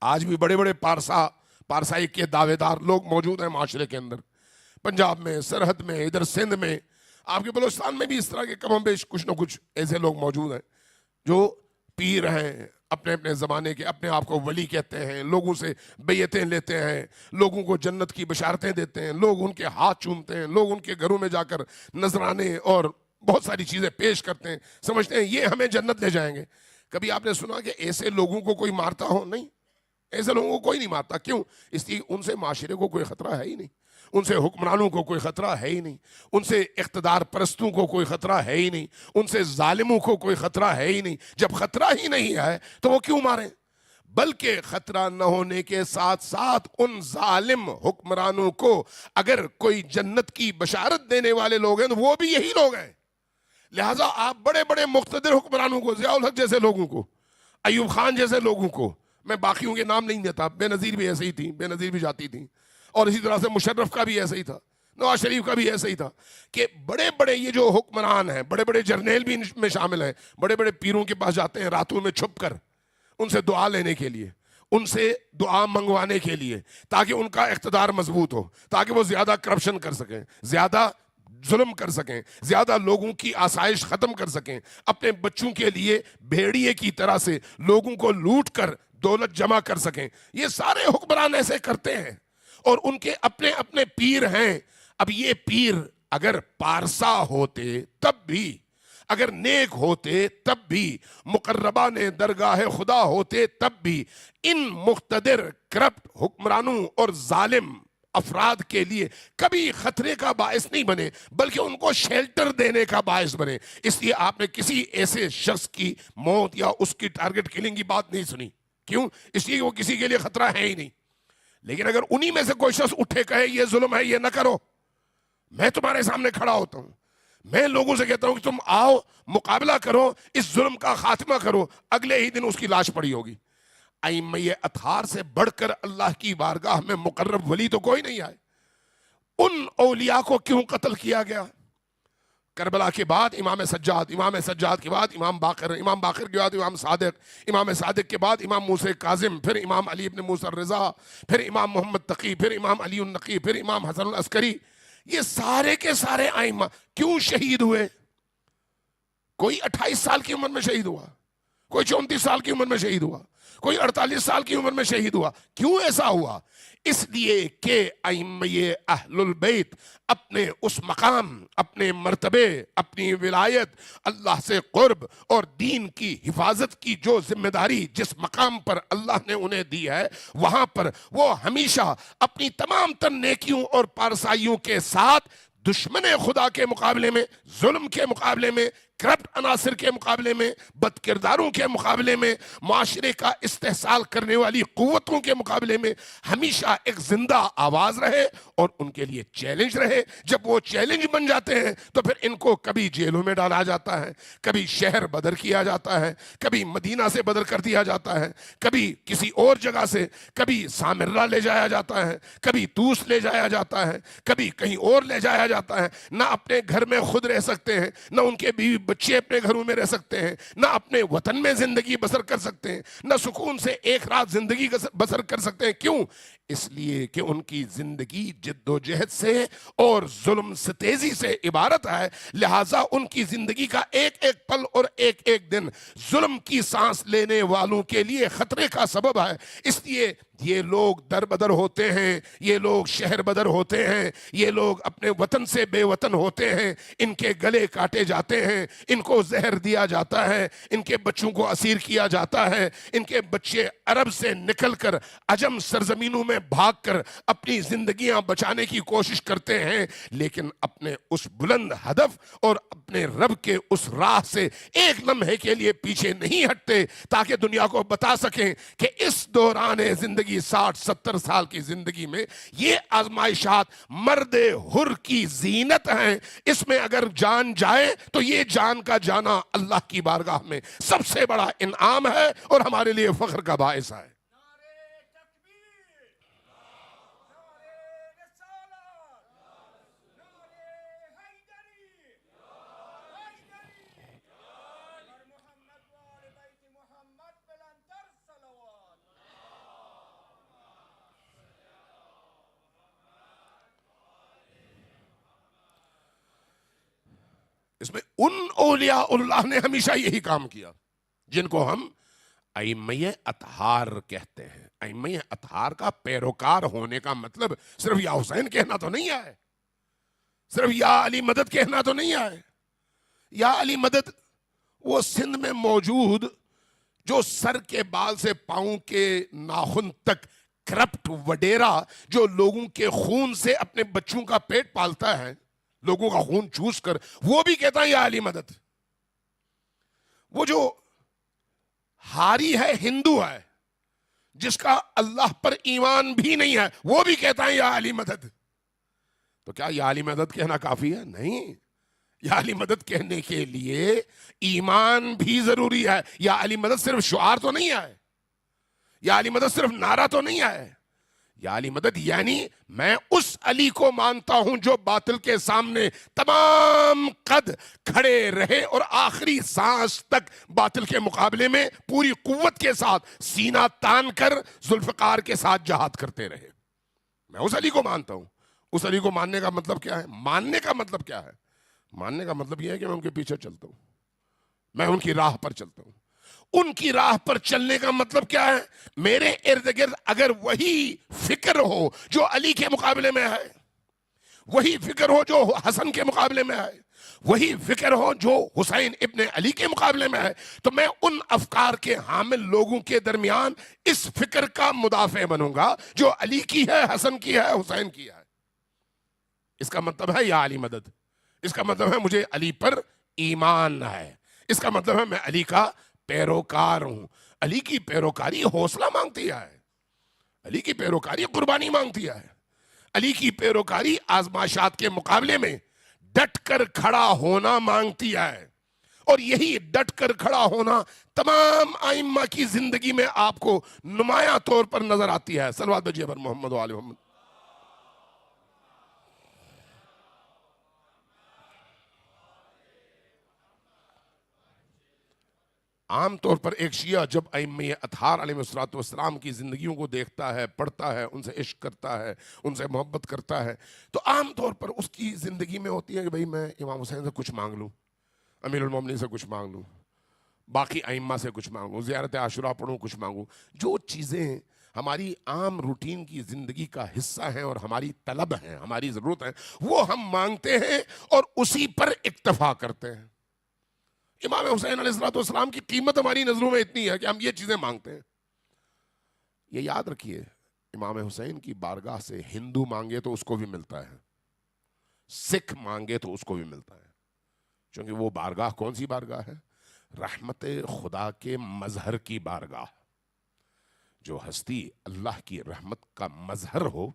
آج بھی بڑے بڑے پارسائی کے دعوے دار لوگ موجود ہیں معاشرے کے اندر، پنجاب میں، سرحد میں، ادھر سندھ میں، آپ کے بلوچستان میں بھی اس طرح کے کم و بیش کچھ نہ کچھ ایسے لوگ موجود ہیں جو پیر ہیں، اپنے اپنے زمانے کے، اپنے آپ کو ولی کہتے ہیں، لوگوں سے بیعتیں لیتے ہیں، لوگوں کو جنت کی بشارتیں دیتے ہیں، لوگ ان کے ہاتھ چومتے ہیں، لوگ ان کے گھروں میں جا کر نذرانے اور بہت ساری چیزیں پیش کرتے ہیں، سمجھتے ہیں یہ ہمیں جنت لے جائیں گے. کبھی آپ نے سنا کہ ایسے لوگوں کو کوئی مارتا ہو؟ نہیں، ایسے لوگوں کو کوئی نہیں مارتا. کیوں؟ اس لیے ان سے معاشرے کو کوئی خطرہ ہے ہی نہیں، ان سے حکمرانوں کو کوئی خطرہ ہے ہی نہیں، ان سے اقتدار پرستوں کو کوئی خطرہ ہے ہی نہیں، ان سے ظالموں کو کوئی خطرہ ہے ہی نہیں. جب خطرہ ہی نہیں ہے تو وہ کیوں ماریں؟ بلکہ خطرہ نہ ہونے کے ساتھ ساتھ ان ظالم حکمرانوں کو اگر کوئی جنت کی بشارت دینے والے لوگ ہیں تو وہ بھی یہی لوگ ہیں. لہٰذا آپ بڑے بڑے مقتدر حکمرانوں کو، ضیاء الحق جیسے لوگوں کو، ایوب خان جیسے لوگوں کو، میں باقیوں کے نام نہیں دیتا، بے نظیر بھی ایسے ہی تھی، بے نظیر بھی جاتی تھیں، اور اسی طرح سے مشرف کا بھی ایسا ہی تھا، نواز شریف کا بھی ایسا ہی تھا، کہ بڑے بڑے یہ جو حکمران ہیں، بڑے بڑے جرنیل بھی ان میں شامل ہیں، بڑے بڑے پیروں کے پاس جاتے ہیں راتوں میں چھپ کر ان سے دعا لینے کے لیے، ان سے دعا منگوانے کے لیے، تاکہ ان کا اقتدار مضبوط ہو، تاکہ وہ زیادہ کرپشن کر سکیں، زیادہ ظلم کر سکیں، زیادہ لوگوں کی آسائش ختم کر سکیں، اپنے بچوں کے لیے بھیڑیے کی طرح سے لوگوں کو لوٹ کر دولت جمع کر سکیں، یہ سارے حکمران ایسے کرتے ہیں اور ان کے اپنے اپنے پیر ہیں۔ اب یہ پیر اگر پارسا ہوتے تب بھی، اگر نیک ہوتے تب بھی، مقربان درگاہ خدا ہوتے تب بھی، ان مقتدر کرپٹ حکمرانوں اور ظالم افراد کے لیے کبھی خطرے کا باعث نہیں بنے، بلکہ ان کو شیلٹر دینے کا باعث بنے۔ اس لیے آپ نے کسی ایسے شخص کی موت یا اس کی ٹارگٹ کلنگ کی بات نہیں سنی۔ کیوں؟ اس لیے وہ کسی کے لیے خطرہ ہے ہی نہیں۔ لیکن اگر انہی میں سے کوئی شخص اٹھے کہے یہ ظلم ہے، یہ نہ کرو، میں تمہارے سامنے کھڑا ہوتا ہوں، میں لوگوں سے کہتا ہوں کہ تم آؤ، مقابلہ کرو، اس ظلم کا خاتمہ کرو، اگلے ہی دن اس کی لاش پڑی ہوگی۔ ائمہ اطہار سے بڑھ کر اللہ کی بارگاہ میں مقرب ولی تو کوئی نہیں آئے۔ ان اولیاء کو کیوں قتل کیا گیا؟ کربلا کے بعد امام سجاد، امام سجاد کے بعد امام باقر، امام باقر کے بعد امام صادق، امام صادق کے بعد امام موسیٰ کاظم، پھر امام علی ابن موسیٰ الرضا، پھر امام محمد تقی، پھر امام علی النقی، پھر امام حسن العسکری۔ یہ سارے کے سارے ائمہ کیوں شہید ہوئے؟ کوئی 28 سال کی عمر میں شہید ہوا، کوئی 34 سال کی عمر میں شہید ہوا، کوئی 48 سال کی عمر میں شہید ہوا۔ کیوں ایسا ہوا؟ اس لیے کہ ائمہ اہل البیت اپنے اس مقام، اپنے مرتبے، اپنی ولایت، اللہ سے قرب اور دین کی حفاظت کی جو ذمہ داری جس مقام پر اللہ نے انہیں دی ہے، وہاں پر وہ ہمیشہ اپنی تمام تر نیکیوں اور پارسائیوں کے ساتھ دشمن خدا کے مقابلے میں، ظلم کے مقابلے میں، کرپٹ عناصر کے مقابلے میں، بد کرداروں کے مقابلے میں، معاشرے کا استحصال کرنے والی قوتوں کے مقابلے میں ہمیشہ ایک زندہ آواز رہے اور ان کے لیے چیلنج رہے۔ جب وہ چیلنج بن جاتے ہیں تو پھر ان کو کبھی جیلوں میں ڈالا جاتا ہے، کبھی شہر بدر کیا جاتا ہے، کبھی مدینہ سے بدر کر دیا جاتا ہے، کبھی کسی اور جگہ سے، کبھی سامرہ لے جایا جاتا ہے، کبھی توس لے جایا جاتا ہے، کبھی کہیں اور لے جایا جاتا ہے۔ نہ اپنے گھر میں خود رہ سکتے ہیں، نہ ان کے بیوی بچے اپنے گھروں میں رہ سکتے ہیں، نہ اپنے وطن میں زندگی بسر کر سکتے ہیں، نہ سکون سے ایک رات زندگی بسر کر سکتے ہیں۔ کیوں؟ اس لیے کہ ان کی زندگی جد و جہد سے اور ظلم ستیزی سے عبارت ہے، لہٰذا ان کی زندگی کا ایک ایک پل اور ایک ایک دن ظلم کی سانس لینے والوں کے لیے خطرے کا سبب ہے۔ اس لیے یہ لوگ در بدر ہوتے ہیں، یہ لوگ شہر بدر ہوتے ہیں، یہ لوگ اپنے وطن سے بے وطن ہوتے ہیں، ان کے گلے کاٹے جاتے ہیں، ان کو زہر دیا جاتا ہے، ان کے بچوں کو اسیر کیا جاتا ہے، ان کے بچے عرب سے نکل کر عجم سرزمینوں میں بھاگ کر اپنی زندگیاں بچانے کی کوشش کرتے ہیں، لیکن اپنے اس بلند ہدف اور اپنے رب کے اس راہ سے ایک لمحے کے لیے پیچھے نہیں ہٹتے، تاکہ دنیا کو بتا سکیں کہ اس دوران زندگی 60-70 سال کی زندگی میں یہ آزمائشات مرد حر کی زینت ہیں۔ اس میں اگر جان جائے تو یہ جان کا جانا اللہ کی بارگاہ میں سب سے بڑا انعام ہے اور ہمارے لیے فخر کا باعث ہے۔ اس میں ان اولیاء اللہ نے ہمیشہ یہی کام کیا جن کو ہم ائمہ اطہار کہتے ہیں۔ ائمہ اطہار کا پیروکار ہونے کا مطلب صرف یا حسین کہنا تو نہیں ہے، صرف یا علی مدد کہنا تو نہیں ہے۔ یا علی مدد وہ سندھ میں موجود جو سر کے بال سے پاؤں کے ناخن تک کرپٹ وڈیرا جو لوگوں کے خون سے اپنے بچوں کا پیٹ پالتا ہے، لوگوں کا خون چوس کر، وہ بھی کہتا ہے یا علی مدد۔ وہ جو ہاری ہے، ہندو ہے، جس کا اللہ پر ایمان بھی نہیں ہے، وہ بھی کہتا ہے یا علی مدد۔ تو کیا یا علی مدد کہنا کافی ہے؟ نہیں، یا علی مدد کہنے کے لیے ایمان بھی ضروری ہے۔ یا علی مدد صرف شعار تو نہیں ہے، یا علی مدد صرف نعرہ تو نہیں ہے۔ یا علی مدد یعنی میں اس علی کو مانتا ہوں جو باطل کے سامنے تمام قد کھڑے رہے اور آخری سانس تک باطل کے مقابلے میں پوری قوت کے ساتھ سینہ تان کر ذوالفقار کے ساتھ جہاد کرتے رہے۔ میں اس علی کو مانتا ہوں، اس علی کو ماننے کا مطلب کیا ہے؟ ماننے کا مطلب کیا ہے؟ ماننے کا مطلب یہ ہے کہ میں ان کے پیچھے چلتا ہوں، میں ان کی راہ پر چلتا ہوں۔ ان کی راہ پر چلنے کا مطلب کیا ہے؟ میرے ارد گرد اگر وہی فکر ہو جو علی کے مقابلے میں ہے، وہی فکر ہو جو حسن کے مقابلے میں ہے، وہی فکر ہو جو حسین ابن علی کے مقابلے میں ہے، تو میں ان افکار کے حامل لوگوں کے درمیان اس فکر کا مدافع بنوں گا جو علی کی ہے، حسن کی ہے، حسین کی ہے۔ اس کا مطلب ہے یا علی مدد، اس کا مطلب ہے مجھے علی پر ایمان ہے، اس کا مطلب ہے میں علی کا پیروکار ہوں۔ علی کی پیروکاری حوصلہ مانگتی ہے، علی کی پیروکاری قربانی مانگتی ہے، علی کی پیروکاری آزمائشات کے مقابلے میں ڈٹ کر کھڑا ہونا مانگتی ہے، اور یہی ڈٹ کر کھڑا ہونا تمام ائمہ کی زندگی میں آپ کو نمایاں طور پر نظر آتی ہے۔ صلوات بھیجیے پر محمد و آل محمد۔ عام طور پر ایک شیعہ جب ائمہ اطہار علیہ السلام کی زندگیوں کو دیکھتا ہے، پڑھتا ہے، ان سے عشق کرتا ہے، ان سے محبت کرتا ہے، تو عام طور پر اس کی زندگی میں ہوتی ہے کہ بھئی میں امام حسین سے کچھ مانگ لوں، امیر المومنین سے کچھ مانگ لوں، باقی ائمہ سے کچھ مانگوں، زیارت عاشوراء پڑھوں، کچھ مانگوں۔ جو چیزیں ہماری عام روٹین کی زندگی کا حصہ ہیں اور ہماری طلب ہیں، ہماری ضرورت ہے، وہ ہم مانگتے ہیں اور اسی پر اکتفا کرتے ہیں۔ امام حسین علیہ السلام کی قیمت ہماری نظروں میں اتنی ہے کہ ہم یہ چیزیں مانگتے ہیں۔ یہ یاد رکھیے، امام حسین کی بارگاہ سے ہندو مانگے تو اس کو بھی ملتا ہے، سکھ مانگے تو اس کو بھی ملتا ہے، چونکہ وہ بارگاہ کون سی بارگاہ ہے؟ رحمت خدا کے مظہر کی بارگاہ۔ جو ہستی اللہ کی رحمت کا مظہر ہو،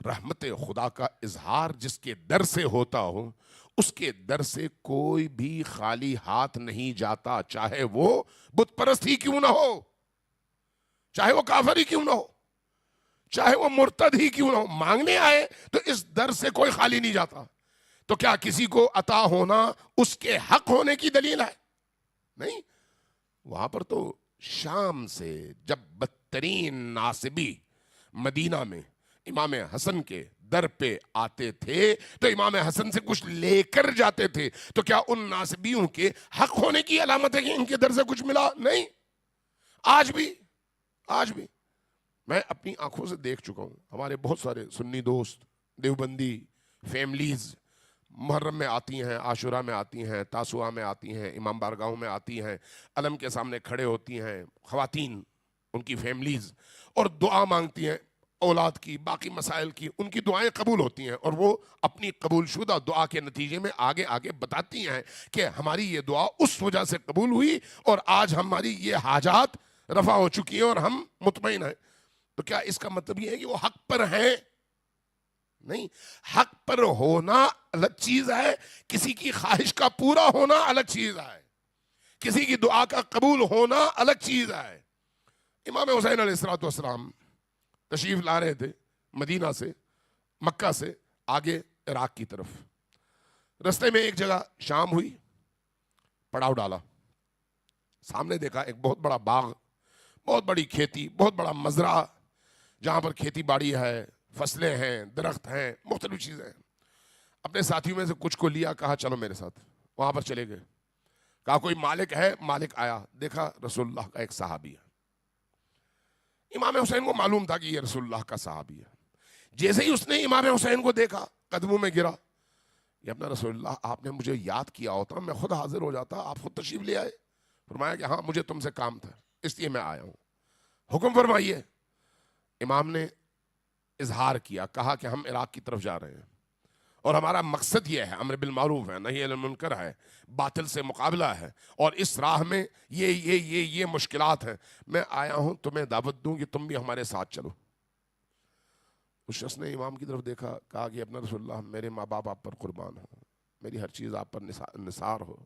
رحمت خدا کا اظہار جس کے در سے ہوتا ہو، اس کے در سے کوئی بھی خالی ہاتھ نہیں جاتا، چاہے وہ بت پرست ہی کیوں نہ ہو، چاہے وہ کافر ہی کیوں نہ ہو، چاہے وہ مرتد ہی کیوں نہ ہو، مانگنے آئے تو اس در سے کوئی خالی نہیں جاتا۔ تو کیا کسی کو عطا ہونا اس کے حق ہونے کی دلیل ہے؟ نہیں۔ وہاں پر تو شام سے جب بدترین ناصبی مدینہ میں امام حسن کے در پہ آتے تھے تو امام حسن سے کچھ لے کر جاتے تھے، تو کیا ان ناصبیوں کے حق ہونے کی علامت ہے کہ ان کے در سے کچھ ملا؟ نہیں۔ آج بھی میں اپنی آنکھوں سے دیکھ چکا ہوں، ہمارے بہت سارے سنی دوست، دیوبندی فیملیز محرم میں آتی ہیں، عاشورہ میں آتی ہیں، تاسوعہ میں آتی ہیں، امام بارگاہوں میں آتی ہیں، علم کے سامنے کھڑے ہوتی ہیں، خواتین ان کی فیملیز، اور دعا مانگتی ہیں اولاد کی، باقی مسائل کی، ان کی دعائیں قبول ہوتی ہیں، اور وہ اپنی قبول شدہ دعا کے نتیجے میں آگے بتاتی ہیں کہ ہماری یہ دعا اس وجہ سے قبول ہوئی اور آج ہماری یہ حاجات رفع ہو چکی ہیں اور ہم مطمئن ہیں۔ تو کیا اس کا مطلب یہ ہے کہ وہ حق پر ہیں؟ نہیں۔ حق پر ہونا الگ چیز ہے، کسی کی خواہش کا پورا ہونا الگ چیز ہے، کسی کی دعا کا قبول ہونا الگ چیز ہے۔ امام حسین علیہ السلام تشریف لا رہے تھے مدینہ سے، مکہ سے آگے عراق کی طرف، رستے میں ایک جگہ شام ہوئی، پڑاؤ ڈالا، سامنے دیکھا ایک بہت بڑا باغ، بہت بڑی کھیتی، بہت بڑا مزرعہ، جہاں پر کھیتی باڑی ہے، فصلیں ہیں، درخت ہیں، مختلف چیزیں ہیں۔ اپنے ساتھیوں میں سے کچھ کو لیا، کہا چلو میرے ساتھ، وہاں پر چلے گئے، کہا کوئی مالک ہے؟ مالک آیا، دیکھا رسول اللہ کا ایک صحابی ہے۔ امام حسین کو معلوم تھا کہ یہ رسول اللہ کا صحابی ہے۔ جیسے ہی اس نے امام حسین کو دیکھا، قدموں میں گرا، یہ اپنا رسول اللہ، آپ نے مجھے یاد کیا ہوتا میں خود حاضر ہو جاتا، آپ خود تشریف لے آئے۔ فرمایا کہ ہاں مجھے تم سے کام تھا، اس لیے میں آیا ہوں، حکم فرمائیے۔ امام نے اظہار کیا، کہا کہ ہم عراق کی طرف جا رہے ہیں اور ہمارا مقصد یہ ہے، امر بالمعروف ہے، نہی عن المنکر ہے، باطل سے مقابلہ ہے، اور اس راہ میں یہ مشکلات ہیں، میں آیا ہوں تمہیں دعوت دوں کہ تم بھی ہمارے ساتھ چلو۔ اس شخص نے امام کی طرف دیکھا، کہا کہ اپنا رسول اللہ، میرے ماں باپ آپ پر قربان ہو، میری ہر چیز آپ پر نثار ہو،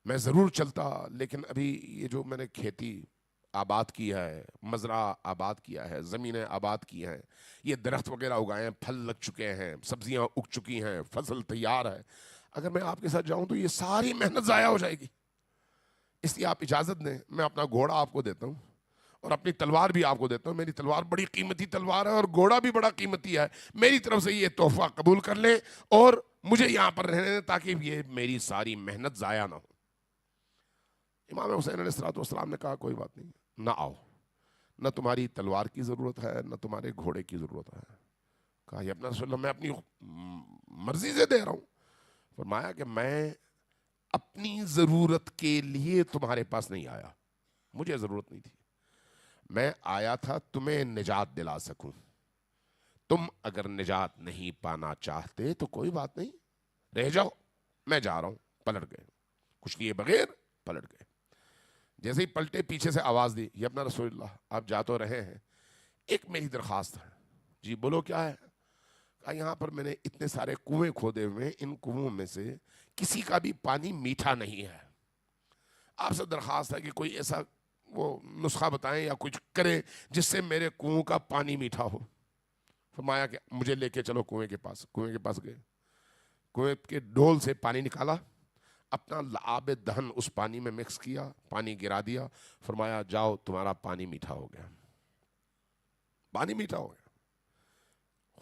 میں ضرور چلتا، لیکن ابھی یہ جو میں نے کھیتی آباد کیا ہے، مزرعہ آباد کیا ہے، زمینیں آباد کی ہیں، یہ درخت وغیرہ اگائے ہیں، پھل لگ چکے ہیں، سبزیاں اگ چکی ہیں، فصل تیار ہے، اگر میں آپ کے ساتھ جاؤں تو یہ ساری محنت ضائع ہو جائے گی، اس لیے آپ اجازت دیں، میں اپنا گھوڑا آپ کو دیتا ہوں اور اپنی تلوار بھی آپ کو دیتا ہوں، میری تلوار بڑی قیمتی تلوار ہے اور گھوڑا بھی بڑا قیمتی ہے، میری طرف سے یہ تحفہ قبول کر لیں اور مجھے یہاں پر رہنے دیں تاکہ یہ میری ساری محنت ضائع نہ ہو۔ امام حسین علیہ السلام نے کہا کوئی بات نہیں، نہ آؤ، نہ تمہاری تلوار کی ضرورت ہے نہ تمہارے گھوڑے کی ضرورت ہے۔ کہا یا ابن رسول اللہ میں اپنی مرضی سے دے رہا ہوں۔ فرمایا کہ میں اپنی ضرورت کے لیے تمہارے پاس نہیں آیا، مجھے ضرورت نہیں تھی، میں آیا تھا تمہیں نجات دلا سکوں، تم اگر نجات نہیں پانا چاہتے تو کوئی بات نہیں، رہ جاؤ، میں جا رہا ہوں۔ پلٹ گئے، کچھ کیے بغیر پلٹ گئے۔ جیسے ہی پلٹے پیچھے سے آواز دی یا اپنا رسول اللہ آپ جا تو رہے ہیں، ایک میری درخواست ہے۔ جی بولو کیا ہے؟ کہا یہاں پر میں نے اتنے سارے کنویں کھودے ہوئے، ان کنووں میں سے کسی کا بھی پانی میٹھا نہیں ہے، آپ سے درخواست ہے کہ کوئی ایسا وہ نسخہ بتائیں یا کچھ کریں جس سے میرے کنووں کا پانی میٹھا ہو۔ فرمایا کہ مجھے لے کے چلو کنویں کے پاس۔ کنویں کے پاس گئے، کنویں کے ڈول سے پانی نکالا، اپنا لعاب دہن اس پانی میں مکس کیا، پانی گرا دیا، فرمایا جاؤ تمہارا پانی میٹھا ہو گیا، پانی میٹھا ہو گیا۔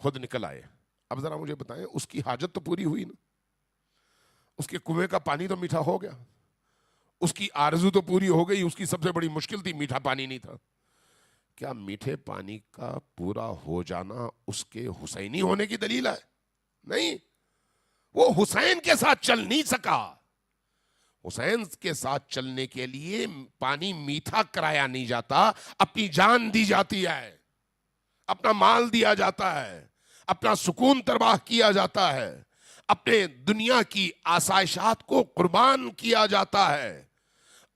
خود نکل آئے۔ اب ذرا مجھے بتائیں اس کی حاجت تو پوری ہوئی نا، اس کے کنویں کا پانی تو میٹھا ہو گیا، اس کی آرزو تو پوری ہو گئی، اس کی سب سے بڑی مشکل تھی میٹھا پانی نہیں تھا۔ کیا میٹھے پانی کا پورا ہو جانا اس کے حسینی ہونے کی دلیل ہے؟ نہیں، وہ حسین کے ساتھ چل نہیں سکا۔ حسین کے ساتھ چلنے کے لیے پانی میٹھا کرایا نہیں جاتا، اپنی جان دی جاتی ہے، اپنا مال دیا جاتا ہے، اپنا سکون ترباہ کیا جاتا ہے، اپنے دنیا کی آسائشات کو قربان کیا جاتا ہے،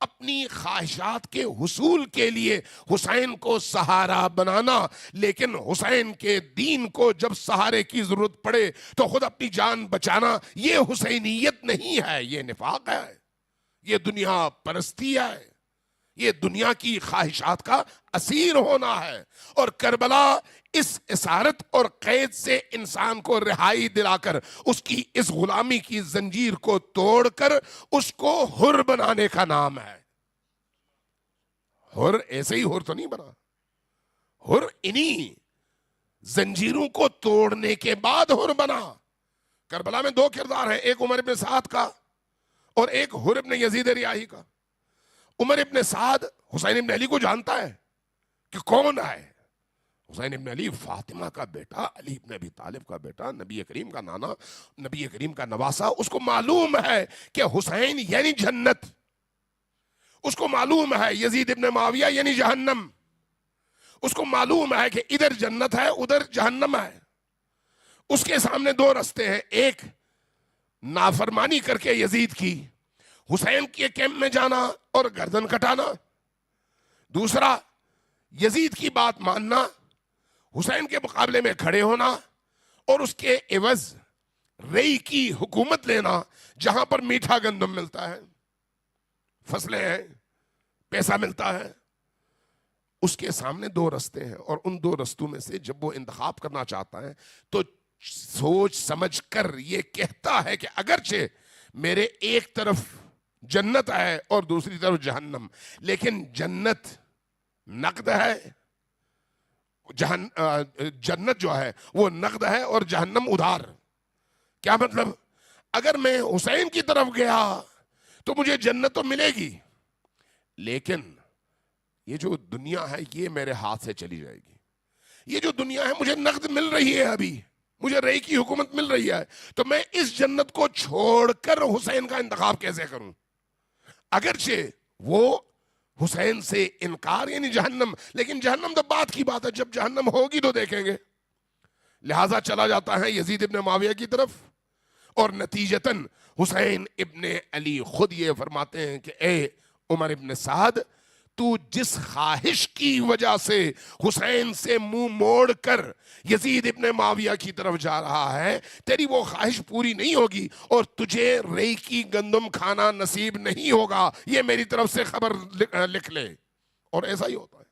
اپنی خواہشات کے حصول کے لیے حسین کو سہارا بنانا، لیکن حسین کے دین کو جب سہارے کی ضرورت پڑے تو خود اپنی جان بچانا، یہ حسینیت نہیں ہے، یہ نفاق ہے، یہ دنیا پرستی ہے، یہ دنیا کی خواہشات کا اسیر ہونا ہے۔ اور کربلا اس اسارت اور قید سے انسان کو رہائی دلا کر اس کی اس غلامی کی زنجیر کو توڑ کر اس کو حر بنانے کا نام ہے۔ حر ایسے ہی حر تو نہیں بنا، حر انہی زنجیروں کو توڑنے کے بعد حر بنا۔ کربلا میں دو کردار ہیں، ایک عمر ابن سعد کا اور ایک حر ابن یزید ریاحی کا۔ عمر ابن سعد حسین ابن علی کو جانتا ہے کہ کون ہے۔ حسین ابن علی فاطمہ کا بیٹا، علی ابن ابی طالب کا بیٹا، نبی کریم کا نانا، نبی کریم کا نواسا، اس کو معلوم ہے کہ حسین یعنی جنت، اس کو معلوم ہے یزید ابن معاویہ یعنی جہنم، اس کو معلوم ہے کہ ادھر جنت ہے ادھر جہنم ہے۔ اس کے سامنے دو رستے ہیں، ایک نافرمانی کر کے یزید کی، حسین کے کیمپ میں جانا اور گردن کٹانا، دوسرا یزید کی بات ماننا، حسین کے مقابلے میں کھڑے ہونا اور اس کے عوض رئی کی حکومت لینا، جہاں پر میٹھا گندم ملتا ہے، فصلیں ہیں، پیسہ ملتا ہے۔ اس کے سامنے دو رستے ہیں اور ان دو رستوں میں سے جب وہ انتخاب کرنا چاہتا ہے تو سوچ سمجھ کر یہ کہتا ہے کہ اگرچہ میرے ایک طرف جنت ہے اور دوسری طرف جہنم، لیکن جنت نقد ہے، جنت جو ہے وہ نقد ہے اور جہنم ادھار۔ کیا مطلب؟ اگر میں حسین کی طرف گیا تو مجھے جنت تو ملے گی، لیکن یہ جو دنیا ہے یہ میرے ہاتھ سے چلی جائے گی۔ یہ جو دنیا ہے مجھے نقد مل رہی ہے، ابھی مجھے رئی کی حکومت مل رہی ہے، تو میں اس جنت کو چھوڑ کر حسین کا انتخاب کیسے کروں؟ اگرچہ وہ حسین سے انکار یعنی جہنم، لیکن جہنم تو بات کی بات ہے، جب جہنم ہوگی تو دیکھیں گے۔ لہٰذا چلا جاتا ہے یزید ابن معاویہ کی طرف، اور نتیجتاً حسین ابن علی خود یہ فرماتے ہیں کہ اے عمر ابن سعد، تو جس خواہش کی وجہ سے حسین سے منہ موڑ کر یزید ابن معاویہ کی طرف جا رہا ہے، تیری وہ خواہش پوری نہیں ہوگی اور تجھے رئی کی گندم کھانا نصیب نہیں ہوگا، یہ میری طرف سے خبر لکھ لے۔ اور ایسا ہی ہوتا ہے،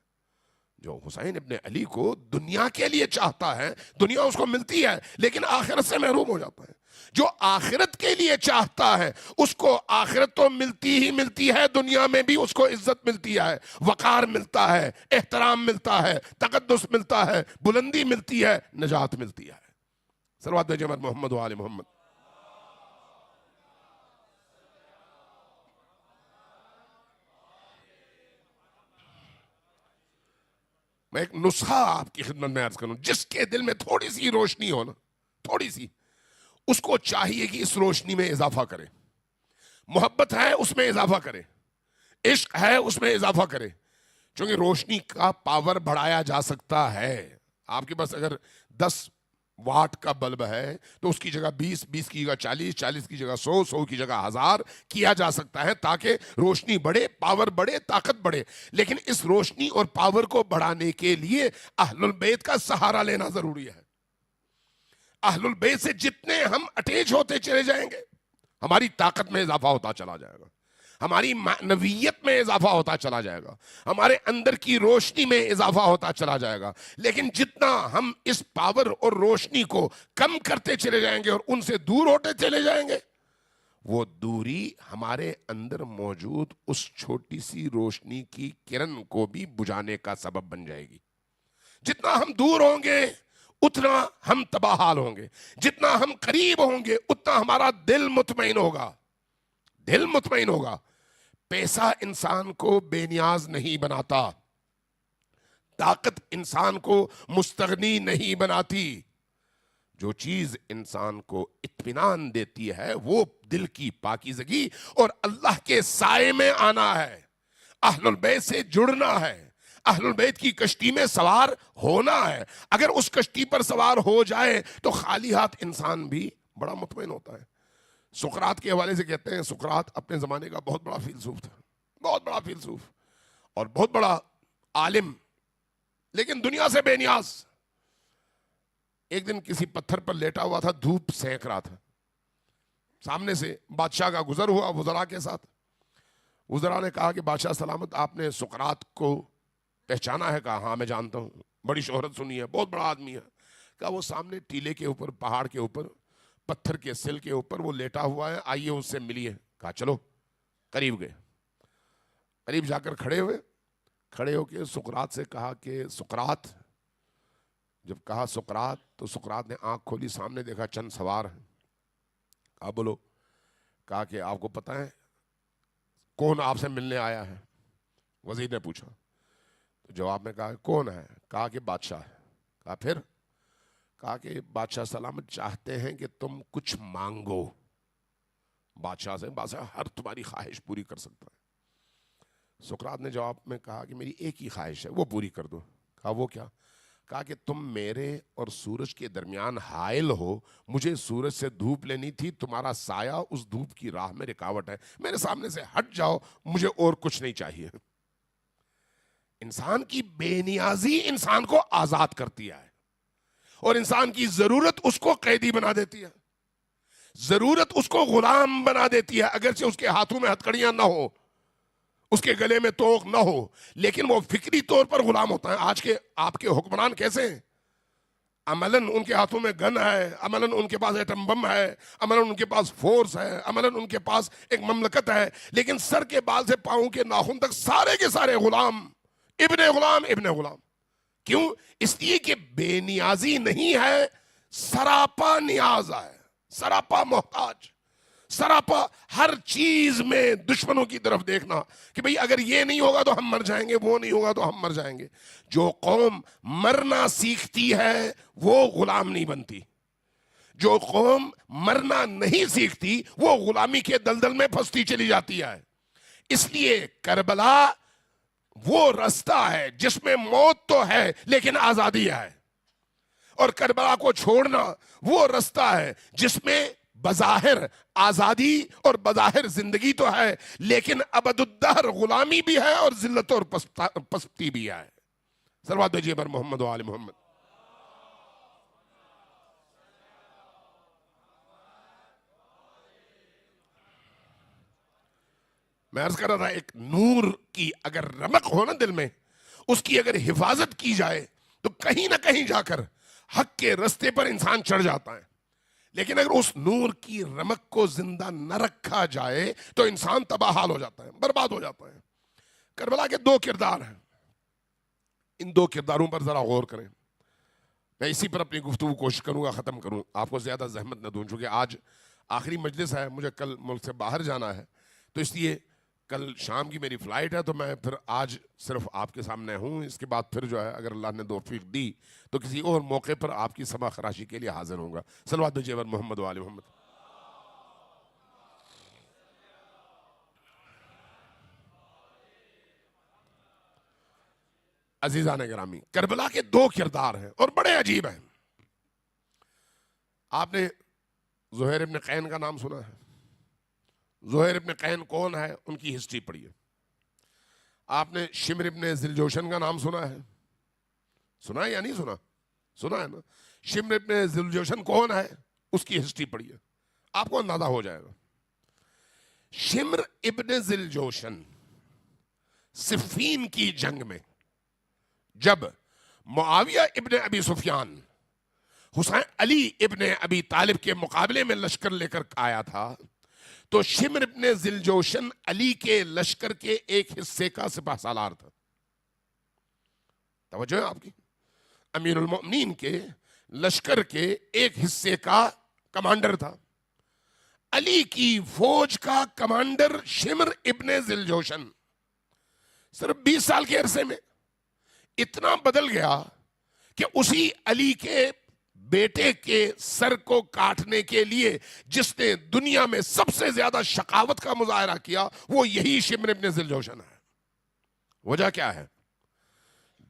جو حسین ابن علی کو دنیا کے لیے چاہتا ہے دنیا اس کو ملتی ہے لیکن آخرت سے محروم ہو جاتا ہے. جو آخرت کے لیے چاہتا ہے اس کو آخرت تو ملتی ہی ملتی ہے, دنیا میں بھی اس کو عزت ملتی ہے, وقار ملتا ہے, احترام ملتا ہے, تقدس ملتا ہے, بلندی ملتی ہے, نجات ملتی ہے. صلوات بھیجیں محمد و آل محمد. میں ایک نسخہ آپ کی خدمت میں عرض کروں, جس کے دل میں تھوڑی سی روشنی ہو نا, تھوڑی سی, اس کو چاہیے کہ اس روشنی میں اضافہ کرے. محبت ہے اس میں اضافہ کرے, عشق ہے اس میں اضافہ کرے, چونکہ روشنی کا پاور بڑھایا جا سکتا ہے. آپ کے پاس اگر 10 واٹ کا بلب ہے تو اس کی جگہ 20, 20 کی جگہ 40, 40 کی جگہ 100, 100 کی جگہ 1000 کیا جا سکتا ہے تاکہ روشنی بڑھے, پاور بڑھے, طاقت بڑھے. لیکن اس روشنی اور پاور کو بڑھانے کے لیے اہل البیت کا سہارا لینا ضروری ہے. اہل البیت سے جتنے ہم اٹیچ ہوتے چلے جائیں گے ہماری طاقت میں اضافہ ہوتا چلا جائے گا, ہماری معنویت میں اضافہ ہوتا چلا جائے گا, ہمارے اندر کی روشنی میں اضافہ ہوتا چلا جائے گا. لیکن جتنا ہم اس پاور اور روشنی کو کم کرتے چلے جائیں گے اور ان سے دور ہوتے چلے جائیں گے, وہ دوری ہمارے اندر موجود اس چھوٹی سی روشنی کی کرن کو بھی بجھانے کا سبب بن جائے گی. جتنا ہم دور ہوں گے اتنا ہم تباہ حال ہوں گے, جتنا ہم قریب ہوں گے اتنا ہمارا دل مطمئن ہوگا. دل مطمئن ہوگا. پیسہ انسان کو بے نیاز نہیں بناتا, طاقت انسان کو مستغنی نہیں بناتی. جو چیز انسان کو اطمینان دیتی ہے وہ دل کی پاکیزگی اور اللہ کے سائے میں آنا ہے, اہل البیت سے جڑنا ہے, اہل البیت کی کشتی میں سوار ہونا ہے. اگر اس کشتی پر سوار ہو جائے تو خالی ہاتھ انسان بھی بڑا مطمئن ہوتا ہے. سقراط کے حوالے سے کہتے ہیں, سقراط اپنے زمانے کا بہت بڑا فیلسوف تھا, بہت بڑا فیلسوف اور بہت بڑا عالم, لیکن دنیا سے بے نیاز. ایک دن کسی پتھر پر لیٹا ہوا تھا, دھوپ سینک رہا تھا. سامنے سے بادشاہ کا گزر ہوا وزراء کے ساتھ. وزراء نے کہا کہ بادشاہ سلامت, آپ نے سقراط کو پہچانا ہے؟ کہا ہاں میں جانتا ہوں, بڑی شہرت سنی ہے, بہت بڑا آدمی ہے. کہا وہ سامنے ٹیلے کے اوپر, پہاڑ کے اوپر, پتھر کے سل کے اوپر وہ لیٹا ہوا ہے, آئیے اس سے ملیے. کہا چلو. قریب گئے, قریب جا کر کھڑے ہوئے, کھڑے ہو کے سقراط سے کہا کہ سقراط. جب کہا سقراط تو سقراط نے آنکھ کھولی, سامنے دیکھا چند سوار ہیں. کہا بولو. کہا کہ آپ کو پتہ ہے کون آپ سے ملنے آیا ہے؟ وزیر نے پوچھا. تو جواب میں کہا کون ہے؟ کہا کہ بادشاہ ہے. کہا پھر؟ کہا کہ بادشاہ سلامت چاہتے ہیں کہ تم کچھ مانگو. بادشاہ سے, بادشاہ ہر تمہاری خواہش پوری کر سکتا ہے. سقراط نے جواب میں کہا کہ میری ایک ہی خواہش ہے, وہ پوری کر دو. کہا وہ کیا؟ کہا کہ تم میرے اور سورج کے درمیان حائل ہو, مجھے سورج سے دھوپ لینی تھی, تمہارا سایہ اس دھوپ کی راہ میں رکاوٹ ہے, میرے سامنے سے ہٹ جاؤ, مجھے اور کچھ نہیں چاہیے. انسان کی بے نیازی انسان کو آزاد کرتی ہے اور انسان کی ضرورت اس کو قیدی بنا دیتی ہے, ضرورت اس کو غلام بنا دیتی ہے. اگرچہ اس کے ہاتھوں میں ہتھکڑیاں نہ ہو, اس کے گلے میں توق نہ ہو, لیکن وہ فکری طور پر غلام ہوتا ہے. آج کے آپ کے حکمران کیسے ہیں؟ عملاً ان کے ہاتھوں میں گن ہے, عملاً ان کے پاس ایٹم بم ہے, عملاً ان کے پاس فورس ہے, عملاً ان کے پاس ایک مملکت ہے, لیکن سر کے بال سے پاؤں کے ناخن تک سارے کے سارے غلام, ابن غلام, ابن غلام. کیوں؟ اس لیے کہ بے نیازی نہیں ہے, سراپا نیاز ہے, سراپا محتاج, سراپا ہر چیز میں دشمنوں کی طرف دیکھنا کہ بھئی اگر یہ نہیں ہوگا تو ہم مر جائیں گے, وہ نہیں ہوگا تو ہم مر جائیں گے. جو قوم مرنا سیکھتی ہے وہ غلام نہیں بنتی, جو قوم مرنا نہیں سیکھتی وہ غلامی کے دلدل میں پھنستی چلی جاتی ہے. اس لیے کربلا وہ رستہ ہے جس میں موت تو ہے لیکن آزادی ہے, اور کربلا کو چھوڑنا وہ رستہ ہے جس میں بظاہر آزادی اور بظاہر زندگی تو ہے لیکن ابد الدہر غلامی بھی ہے اور ذلت اور پستی بھی ہے. صلوات بھیجیے بر محمد و آل محمد. میں عرض کر رہا تھا, ایک نور کی اگر رمق ہو نا دل میں, اس کی اگر حفاظت کی جائے تو کہیں نہ کہیں جا کر حق کے رستے پر انسان چڑھ جاتا ہے، لیکن اگر اس نور کی رمق کو زندہ نہ رکھا جائے تو انسان تباہ حال ہو جاتا ہے، برباد ہو جاتا ہے۔ کربلا کے دو کردار ہیں، ان دو کرداروں پر ذرا غور کریں۔ میں اسی پر اپنی گفتگو کوشش کروں گا ختم کروں، آپ کو زیادہ زحمت نہ دوں، چونکہ آج آخری مجلس ہے، مجھے کل ملک سے باہر جانا ہے، تو اس لیے کل شام کی میری فلائٹ ہے، تو میں پھر آج صرف آپ کے سامنے ہوں، اس کے بعد پھر جو ہے اگر اللہ نے توفیق دی تو کسی اور موقع پر آپ کی سبا خراشی کے لیے حاضر ہوں گا۔ صلوات بھیجیے بر محمد و آل محمد۔ عزیزان گرامی، کربلا کے دو کردار ہیں اور بڑے عجیب ہیں۔ آپ نے زہیر ابن قین کا نام سنا ہے؟ زہیر ابن قین کون ہے؟ ان کی ہسٹری پڑھیے۔ آپ نے شمر ابن ذلجوشن کا نام سنا ہے؟ سنا ہے یا نہیں سنا؟ سنا ہے نا؟ شمر ابن ذلجوشن کون ہے؟ اس کی ہسٹری پڑھیے، آپ کو اندازہ ہو جائے گا۔ شمر ابن ذلجوشن صفین کی جنگ میں جب معاویہ ابن ابی سفیان حسین علی ابن ابی طالب کے مقابلے میں لشکر لے کر آیا تھا تو شمر ابن ذلجوشن علی کے لشکر کے ایک حصے کا سپہ سالار تھا۔ توجہ ہے آپ کی؟ امیر المؤمنین کے لشکر کے ایک حصے کا کمانڈر تھا۔ علی کی فوج کا کمانڈر شمر ابن ذلجوشن صرف 20 سال کے عرصے میں اتنا بدل گیا کہ اسی علی کے بیٹے کے سر کو کاٹنے کے لیے جس نے دنیا میں سب سے زیادہ شقاوت کا مظاہرہ کیا وہ یہی شمر ابن ذلجوشن ہے۔ وجہ کیا ہے؟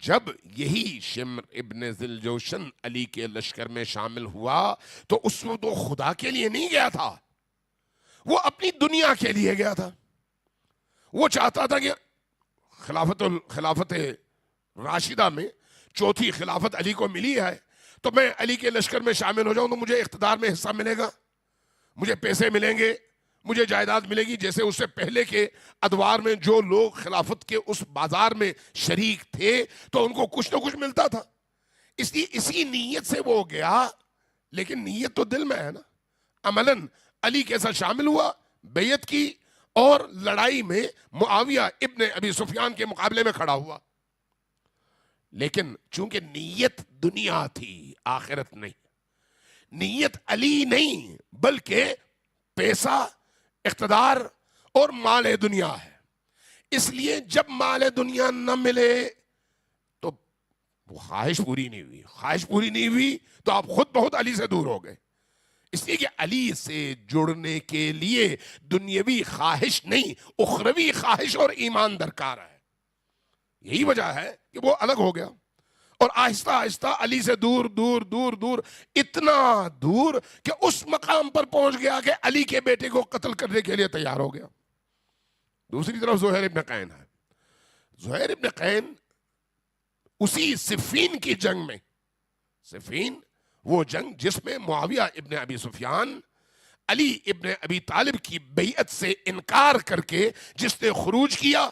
جب یہی شمر ابن ذلجوشن علی کے لشکر میں شامل ہوا تو اس وقت وہ خدا کے لیے نہیں گیا تھا، وہ اپنی دنیا کے لیے گیا تھا۔ وہ چاہتا تھا کہ خلافت راشدہ میں چوتھی خلافت علی کو ملی ہے تو میں علی کے لشکر میں شامل ہو جاؤں تو مجھے اقتدار میں حصہ ملے گا، مجھے پیسے ملیں گے، مجھے جائیداد ملے گی، جیسے اس سے پہلے کے ادوار میں جو لوگ خلافت کے اس بازار میں شریک تھے تو ان کو کچھ نہ کچھ ملتا تھا۔ اس لیے اسی نیت سے وہ گیا، لیکن نیت تو دل میں ہے نا۔ عملاً علی کے ساتھ شامل ہوا، بیعت کی اور لڑائی میں معاویہ ابن ابی سفیان کے مقابلے میں کھڑا ہوا، لیکن چونکہ نیت دنیا تھی، آخرت نہیں، نیت علی نہیں بلکہ پیسہ، اقتدار اور مال دنیا ہے۔ اس لیے جب مال دنیا نہ ملے تو وہ خواہش پوری نہیں ہوئی تو آپ خود بہت علی سے دور ہو گئے۔ اس لیے کہ علی سے جڑنے کے لیے دنیاوی خواہش نہیں، اخروی خواہش اور ایمان درکار ہے۔ یہی وجہ ہے کہ وہ الگ ہو گیا اور آہستہ آہستہ علی سے دور دور دور دور، اتنا دور کہ اس مقام پر پہنچ گیا کہ علی کے بیٹے کو قتل کرنے کے لیے تیار ہو گیا۔ دوسری طرف زہیر ابن قین ہے۔ زہیر ابن قین اسی صفین کی جنگ میں، صفین وہ جنگ جس میں معاویہ ابن ابی سفیان علی ابن ابی طالب کی بیعت سے انکار کر کے جس نے خروج کیا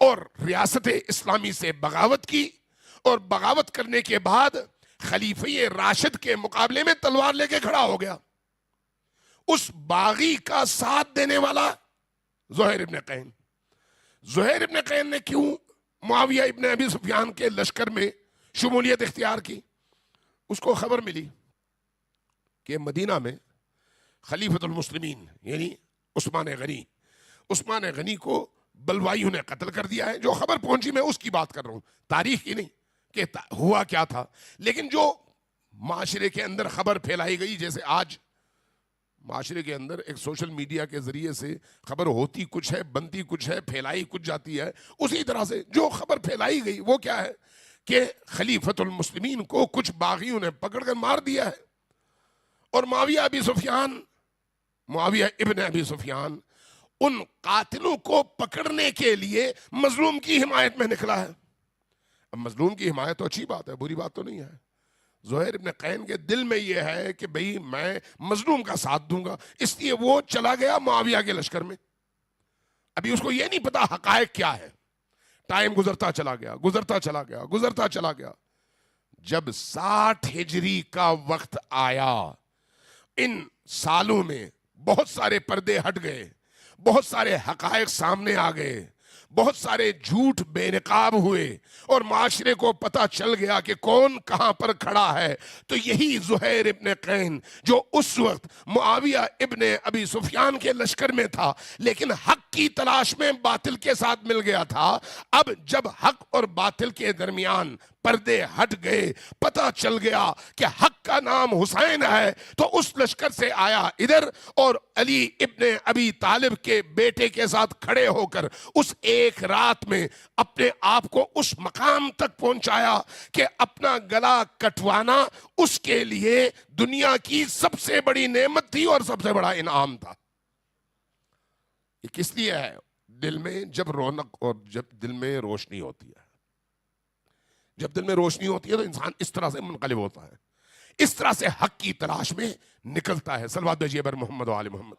اور ریاست اسلامی سے بغاوت کی، اور بغاوت کرنے کے بعد خلیفہ راشد کے مقابلے میں تلوار لے کے کھڑا ہو گیا، اس باغی کا ساتھ دینے والا زہیر ابن قین۔ زہیر ابن قین نے کیوں معاویہ ابن ابی سفیان کے لشکر میں شمولیت اختیار کی؟ اس کو خبر ملی کہ مدینہ میں خلیفۃ المسلمین یعنی عثمان غنی کو بلوائیوں نے قتل کر دیا ہے۔ جو خبر پہنچی میں اس کی بات کر رہا ہوں، تاریخ کی نہیں کہ ہوا کیا تھا، لیکن جو معاشرے کے اندر خبر پھیلائی گئی، جیسے آج معاشرے کے اندر ایک سوشل میڈیا کے ذریعے سے خبر ہوتی کچھ ہے، بنتی کچھ ہے، پھیلائی کچھ جاتی ہے، اسی طرح سے جو خبر پھیلائی گئی وہ کیا ہے کہ خلیفۃ المسلمین کو کچھ باغیوں نے پکڑ کر مار دیا ہے، اور معاویہ ابن ابی سفیان ان قاتلوں کو پکڑنے کے لیے مظلوم کی حمایت میں نکلا ہے۔ اب مظلوم کی حمایت تو اچھی بات ہے، بری بات تو نہیں ہے۔ زہیر ابن قین کے دل میں یہ ہے کہ بھئی میں مظلوم کا ساتھ دوں گا، اس لیے وہ چلا گیا معاویہ کے لشکر میں۔ ابھی اس کو یہ نہیں پتا حقائق کیا ہے، ٹائم گزرتا چلا گیا، گزرتا چلا گیا، گزرتا چلا گیا. جب 60 ہجری کا وقت آیا، ان سالوں میں بہت سارے پردے ہٹ گئے، بہت سارے حقائق سامنے آ گئے، بہت سارے جھوٹ بے نقاب ہوئے، اور معاشرے کو پتہ چل گیا کہ کون کہاں پر کھڑا ہے. تو یہی زہیر ابن قین جو اس وقت معاویہ ابن ابی سفیان کے لشکر میں تھا لیکن حق کی تلاش میں باطل کے ساتھ مل گیا تھا، اب جب حق اور باطل کے درمیان پردے ہٹ گئے، پتہ چل گیا کہ حق کا نام حسین ہے، تو اس لشکر سے آیا ادھر اور علی ابن ابی طالب کے بیٹے کے ساتھ کھڑے ہو کر اس ایک رات میں اپنے آپ کو اس مقام تک پہنچایا کہ اپنا گلا کٹوانا اس کے لیے دنیا کی سب سے بڑی نعمت تھی اور سب سے بڑا انعام تھا. یہ کس لیے ہے؟ دل میں جب رونق اور جب دل میں روشنی ہوتی ہے، جب دل میں روشنی ہوتی ہے تو انسان اس طرح سے منقلب ہوتا ہے، اس طرح سے حق کی تلاش میں نکلتا ہے. صلوات بھیجیے بر محمد و آل محمد.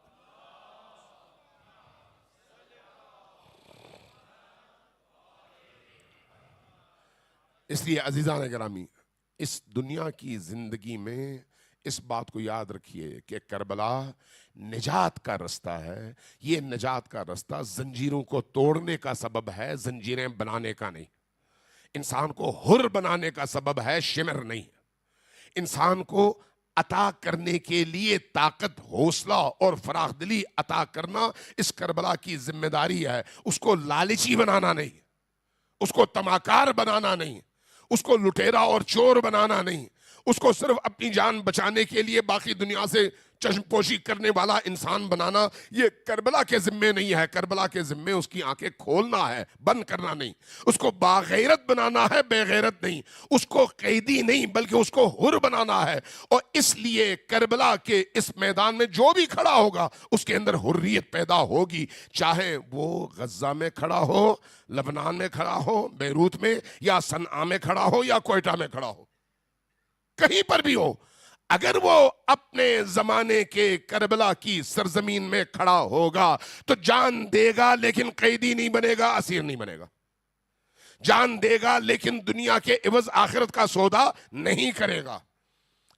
اس لیے عزیزان گرامی، اس دنیا کی زندگی میں اس بات کو یاد رکھیے کہ کربلا نجات کا رستہ ہے. یہ نجات کا رستہ زنجیروں کو توڑنے کا سبب ہے، زنجیریں بنانے کا نہیں. انسان کو حر بنانے کا سبب ہے، شمر نہیں. انسان کو عطا کرنے کے لیے طاقت، حوصلہ اور فراخ دلی عطا کرنا اس کربلا کی ذمہ داری ہے. اس کو لالچی بنانا نہیں، اس کو تماکار بنانا نہیں، اس کو لٹیرا اور چور بنانا نہیں، اس کو صرف اپنی جان بچانے کے لیے باقی دنیا سے چشم پوشی کرنے والا انسان بنانا یہ کربلا کے ذمے نہیں ہے. کربلا کے ذمے اس کی آنکھیں کھولنا ہے، بند کرنا نہیں. اس کو باغیرت بنانا ہے، بے غیرت نہیں. اس کو قیدی نہیں بلکہ اس کو حر بنانا ہے. اور اس لیے کربلا کے اس میدان میں جو بھی کھڑا ہوگا اس کے اندر حریت پیدا ہوگی، چاہے وہ غزہ میں کھڑا ہو، لبنان میں کھڑا ہو، بیروت میں، یا صنعاء میں کھڑا ہو، یا کوئٹہ میں کھڑا ہو، کہیں پر بھی ہو. اگر وہ اپنے زمانے کے کربلا کی سرزمین میں کھڑا ہوگا تو جان دے گا لیکن قیدی نہیں بنے گا، اسیر نہیں بنے گا. جان دے گا لیکن دنیا کے عوض آخرت کا سودا نہیں کرے گا.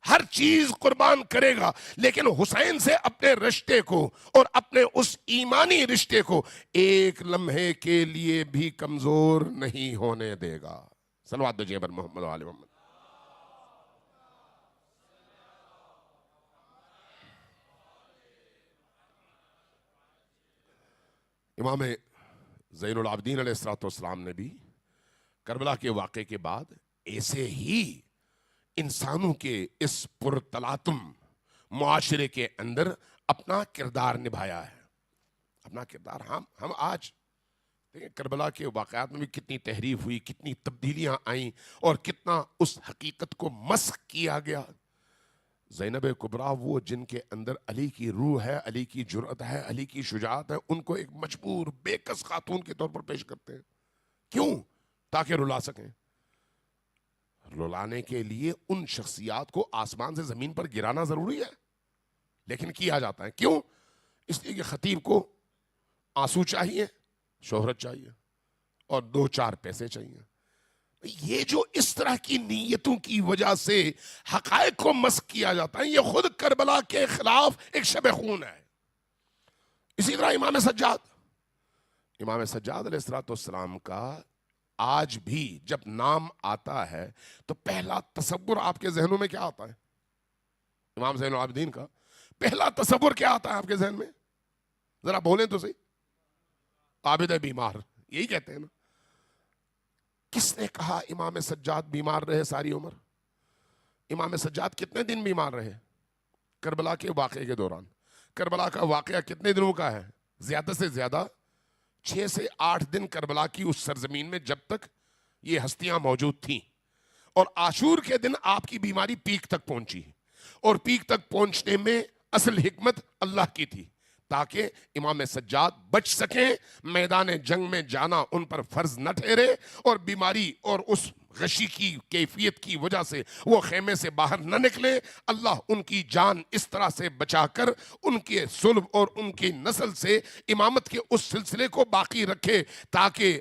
ہر چیز قربان کرے گا لیکن حسین سے اپنے رشتے کو اور اپنے اس ایمانی رشتے کو ایک لمحے کے لیے بھی کمزور نہیں ہونے دے گا. صلوات بھیجیے بر محمد و آل محمد. امام زین العابدین علیہ السلام نے بھی کربلا کے واقعے کے بعد ایسے ہی انسانوں کے اس پرتلاطم معاشرے کے اندر اپنا کردار نبھایا ہے. اپنا کردار ہم آج دیکھیں کربلا کے واقعات میں بھی کتنی تحریف ہوئی، کتنی تبدیلیاں آئیں اور کتنا اس حقیقت کو مسخ کیا گیا. زینب کبریٰ وہ جن کے اندر علی کی روح ہے، علی کی جرأت ہے، علی کی شجاعت ہے، ان کو ایک مجبور بے کس خاتون کے طور پر پیش کرتے ہیں. کیوں؟ تاکہ رلا سکیں. رلانے کے لیے ان شخصیات کو آسمان سے زمین پر گرانا ضروری ہے، لیکن کیا جاتا ہے. کیوں؟ اس لیے کہ خطیب کو آنسو چاہیے، شہرت چاہیے اور 2-4 پیسے چاہیے. یہ جو اس طرح کی نیتوں کی وجہ سے حقائق کو مسخ کیا جاتا ہے، یہ خود کربلا کے خلاف ایک شب خون ہے. اسی طرح امام سجاد علیہ السلام کا آج بھی جب نام آتا ہے تو پہلا تصور آپ کے ذہنوں میں کیا آتا ہے؟ امام زین العابدین کا پہلا تصور کیا آتا ہے آپ کے ذہن میں؟ ذرا بولیں تو صحیح. عابد بیمار، یہی کہتے ہیں نا. کس نے کہا امام سجاد بیمار رہے ساری عمر؟ امام سجاد کتنے دن بیمار رہے؟ کربلا کے واقعے کے دوران. کربلا کا واقعہ کتنے دنوں کا ہے؟ زیادہ سے زیادہ 6 سے 8 دن کربلا کی اس سرزمین میں جب تک یہ ہستیاں موجود تھیں. اور عاشور کے دن آپ کی بیماری پیک تک پہنچی، اور پیک تک پہنچنے میں اصل حکمت اللہ کی تھی تاکہ امام سجاد بچ سکیں، میدان جنگ میں جانا ان پر فرض نہ ٹھہرے، اور بیماری اور اس غشی کی کیفیت کی وجہ سے وہ خیمے سے باہر نہ نکلے. اللہ ان کی جان اس طرح سے بچا کر ان کے صلب اور ان کی نسل سے امامت کے اس سلسلے کو باقی رکھے تاکہ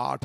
8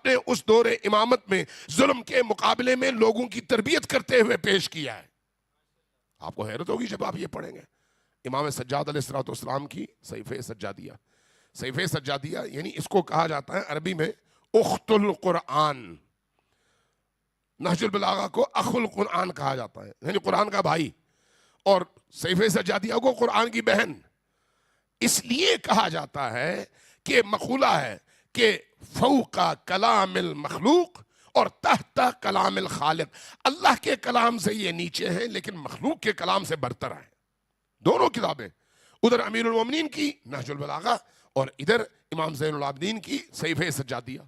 اپنے اس دور امامت میں ظلم کے مقابلے میں لوگوں کی تربیت کرتے ہوئے پیش کیا ہے۔ آپ کو حیرت ہوگی جب آپ یہ پڑھیں گے، امام سجاد علیہ السلام کی صحیفہ سجادیہ۔ صحیفہ سجادیہ یعنی اس کو کہا جاتا ہے عربی میں اخت القرآن، نہج البلاغہ کو اخ القرآن کہا جاتا ہے، یعنی قرآن کا بھائی، اور صحیفہ سجادیہ کو قرآن کی بہن۔ اس لیے کہا جاتا ہے کہ مقولہ ہے کہ فوق کلام المخلوق اور تحت کلام الخالق، اللہ کے کلام سے یہ نیچے ہیں لیکن مخلوق کے کلام سے برتر ہیں۔ دونوں کتابیں، ادھر امیر المومنین کی نہج البلاغہ اور ادھر امام زین العابدین کی صحیفہ سجادیہ۔